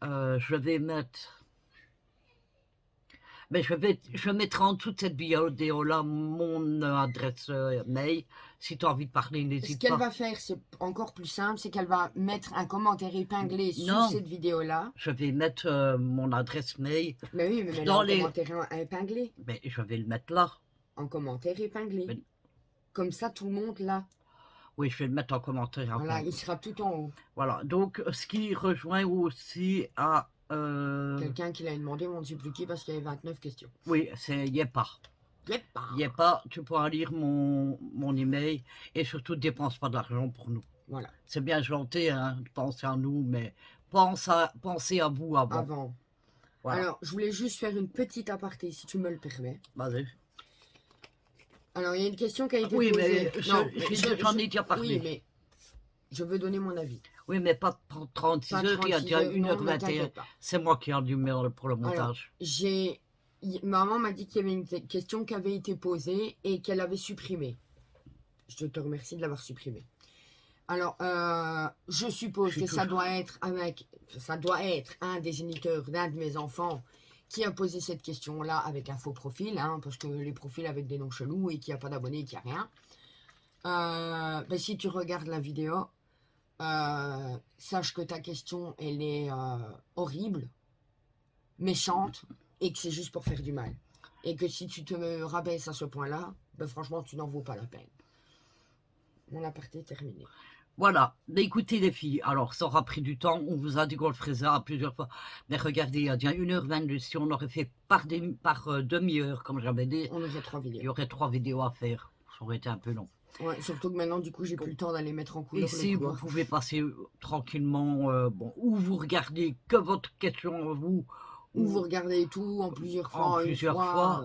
je vais mettre... Mais je mettrai en dessous de cette vidéo-là mon adresse mail. Si tu as envie de parler, Ce n'hésite qu'elle pas. va faire, c'est encore plus simple, c'est qu'elle va mettre un commentaire épinglé Non. sous cette vidéo-là. Je vais mettre mon adresse mail. Mais oui, mais dans en commentaire épinglé. Mais je vais le mettre là. En commentaire épinglé. Mais... Comme ça, tout le monde là. Oui, je vais le mettre en commentaire. Voilà, il sera tout en haut. Voilà, donc ce qui rejoint aussi à... Quelqu'un qui l'a demandé, on ne sait plus qui, parce qu'il y avait 29 questions. Oui, c'est Yepa. Yepa. Yepa, tu pourras lire mon email et surtout dépense pas de l'argent pour nous. Voilà. C'est bien gentil hein, de penser à nous, mais pensez à vous avant. Voilà. Alors, je voulais juste faire une petite aparté, si tu me le permets. Vas-y. Alors, il y a une question qui a été posée. Mais j'en ai déjà parlé. Oui, mais je veux donner mon avis. Oui, mais pas 36 heures, il y a déjà 1h21. C'est moi qui ai du mal pour le montage. Alors, maman m'a dit qu'il y avait une question qui avait été posée et qu'elle avait supprimée. Je te remercie de l'avoir supprimée. Alors, je suppose que ça doit être un des géniteurs d'un de mes enfants qui a posé cette question-là avec un faux profil, hein, parce que les profils avec des noms chelous et qu'il n'y a pas d'abonnés, qu'il n'y a rien. Ben, si tu regardes la vidéo, sache que ta question, elle est horrible, méchante, et que c'est juste pour faire du mal. Et que si tu te rabaisses à ce point-là, ben franchement, tu n'en vaux pas la peine. Mon aparté est terminé. Voilà, écoutez les filles, alors ça aura pris du temps, on vous a dit qu'on le ferait ça plusieurs fois, mais regardez, il y a déjà 1h22, si on aurait fait par demi-heure, comme j'avais dit, on aurait 3 vidéos. Il y aurait 3 vidéos à faire, ça aurait été un peu long. Ouais, surtout que maintenant, du coup, j'ai plus le temps d'aller mettre en couleur. Ici, vous pouvez passer tranquillement, bon, ou vous regardez que votre question, vous... Ou vous regardez tout en plusieurs fois.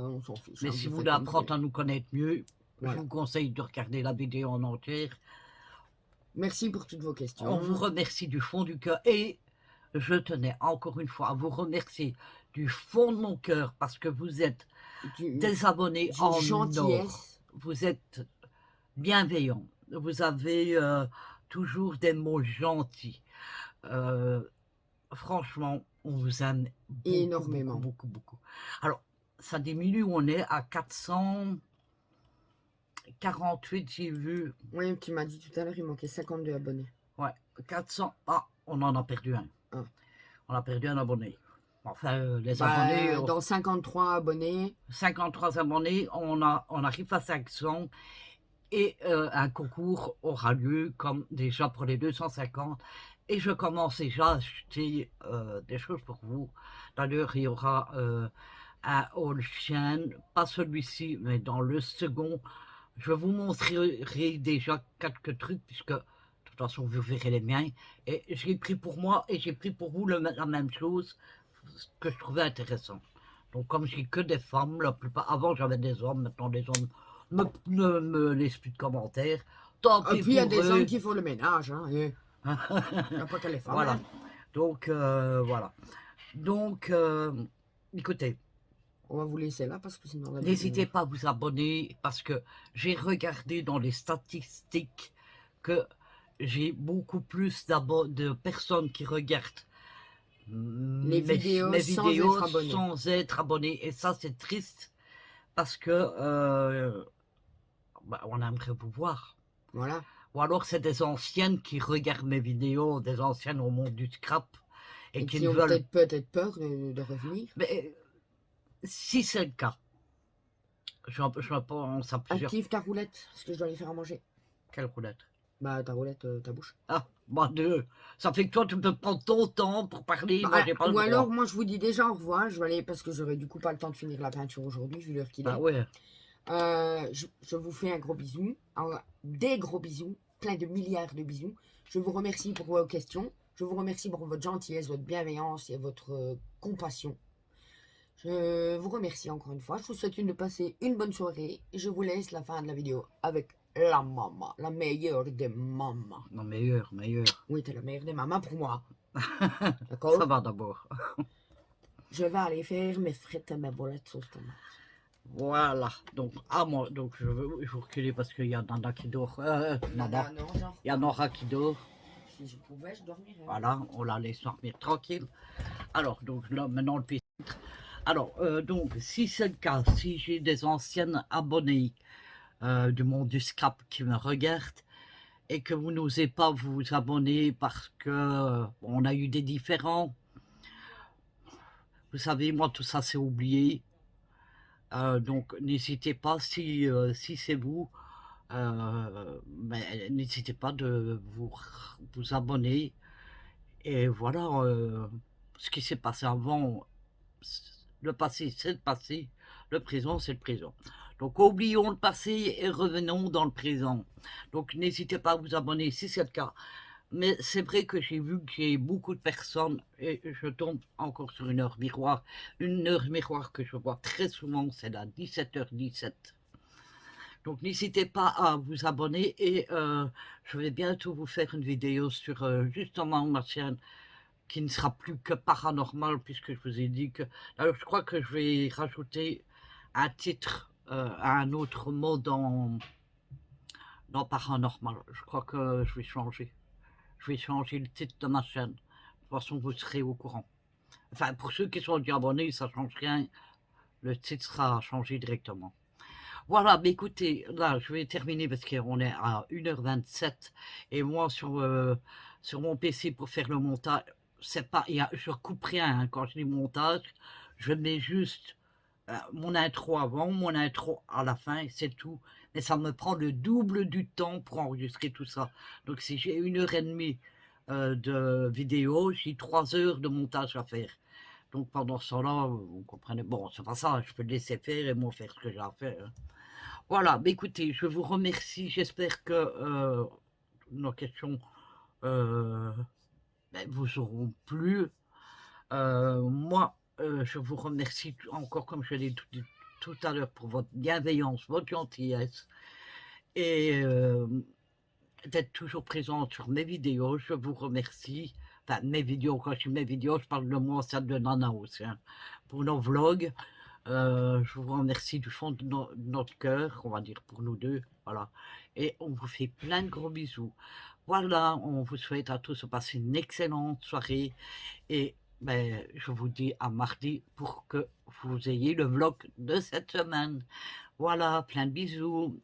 On s'en fiche. Mais si vous voulez apprendre à nous connaître mieux, voilà. Je vous conseille de regarder la vidéo en entière. Merci pour toutes vos questions. On vous remercie du fond du cœur et je tenais encore une fois à vous remercier du fond de mon cœur parce que vous êtes des abonnés en gentillesse. Vous êtes bienveillants. Vous avez toujours des mots gentils. Franchement, on vous aime beaucoup, énormément. Beaucoup. Alors, ça diminue, on est à 448, j'ai vu. Oui, tu m'as dit tout à l'heure, il manquait 52 abonnés. Ouais, 400. Ah, on en a perdu un. Ah. On a perdu un abonné. Enfin, les abonnés... Dans 53 abonnés. 53 abonnés, on arrive à 500. Et un concours aura lieu, comme déjà pour les 250. Et je commence déjà à acheter des choses pour vous. D'ailleurs, il y aura un haul chien, pas celui-ci, mais dans le second. Je vous montrerai déjà quelques trucs, puisque de toute façon, vous verrez les miens. Et j'ai pris pour moi et j'ai pris pour vous la même chose, ce que je trouvais intéressant. Donc, comme j'ai que des femmes, la plupart, avant j'avais des hommes, maintenant les hommes ne me laissent plus de commentaires. Tant pis. Et puis il y a des hommes qui font le ménage. Hein, il n'y a pas que les femmes. Voilà. Hein. Donc, voilà. Donc, écoutez. On va vous laisser là parce que sinon... N'hésitez pas à vous abonner parce que j'ai regardé dans les statistiques que j'ai beaucoup plus de personnes qui regardent Les mes vidéos mes sans vidéos être abonné. sans être abonné. Et ça, c'est triste parce que bah, on aimerait vous voir. Voilà. Ou alors, c'est des anciennes qui regardent mes vidéos, des anciennes au monde du scrap et Et qui qui ne ont veulent. peut-être peur de revenir. Mais si c'est le cas, je pense à plusieurs. Active ta roulette, parce que je dois aller faire à manger. Quelle roulette? Bah, ta roulette, ta bouche. Ah, bah deux. Ça fait que toi, tu te prends ton temps pour parler, moi, Bah, j'ai pas le ou droit. alors, moi, je vous dis déjà au revoir. Je vais aller, parce que j'aurai du coup pas le temps de finir la peinture aujourd'hui, vu l'heure qu'il est. Ah ouais. Je vous fais un gros bisou. Des gros bisous. Plein de milliards de bisous. Je vous remercie pour vos questions. Je vous remercie pour votre gentillesse, votre bienveillance et votre compassion. Je vous remercie encore une fois. Je vous souhaite de passer une bonne soirée. Et je vous laisse la fin de la vidéo avec la maman. La meilleure des mamans. Non, meilleur. Oui, t'es la meilleure des mamans pour moi. Ça D'accord? va d'abord. Je vais aller faire mes frites et mes boulettes sauce tomate. Voilà. Donc, moi, donc je vais reculer parce qu'il y a Nana qui dort. Maman. Il y a Nora qui dort. Si je pouvais, je dormirais. Voilà, on la laisse dormir tranquille. Alors, donc là, maintenant le PC. Alors, donc, si c'est le cas, si j'ai des anciennes abonnées du monde du scrap qui me regardent et que vous n'osez pas vous abonner parce que on a eu des différends, vous savez, moi, tout ça, c'est oublié. Donc, n'hésitez pas, si c'est vous, n'hésitez pas de vous abonner. Et voilà, ce qui s'est passé avant, le passé, c'est le passé, le présent, c'est le présent. Donc, oublions le passé et revenons dans le présent. Donc, n'hésitez pas à vous abonner si c'est le cas. Mais c'est vrai que j'ai vu que j'ai beaucoup de personnes, et je tombe encore sur une heure miroir que je vois très souvent, c'est à 17h17. Donc n'hésitez pas à vous abonner et je vais bientôt vous faire une vidéo sur justement ma chaîne qui ne sera plus que paranormal puisque je vous ai dit que... Alors je crois que je vais rajouter un titre à un autre mot dans paranormal. Je crois que je vais changer. Je vais changer le titre de ma chaîne. De toute façon, vous serez au courant. Enfin, pour ceux qui sont déjà abonnés, ça ne change rien. Le titre sera changé directement. Voilà, mais écoutez, là, je vais terminer parce qu'on est à 1h27. Et moi, sur mon PC, pour faire le montage, c'est pas, je coupe rien hein, quand je dis montage. Je mets juste mon intro avant, mon intro à la fin, c'est tout. Mais ça me prend le double du temps pour enregistrer tout ça. Donc si j'ai 1h30 de vidéo, j'ai 3 heures de montage à faire. Donc pendant ce temps-là, vous comprenez, bon, c'est pas ça, je peux le laisser faire et moi faire ce que j'ai à faire. Hein. Voilà, mais écoutez, je vous remercie, j'espère que nos questions vous auront plu. Moi, je vous remercie encore, comme je l'ai dit tout à l'heure, pour votre bienveillance, votre gentillesse et d'être toujours présent sur mes vidéos. Je vous remercie. Enfin, mes vidéos, quand je dis mes vidéos, je parle de moi, celle de Nana aussi. Hein. Pour nos vlogs, je vous remercie du fond de notre cœur, on va dire pour nous deux. Voilà. Et on vous fait plein de gros bisous. Voilà, on vous souhaite à tous de passer une excellente soirée. Et je vous dis à mardi pour que vous ayez le vlog de cette semaine. Voilà, plein de bisous.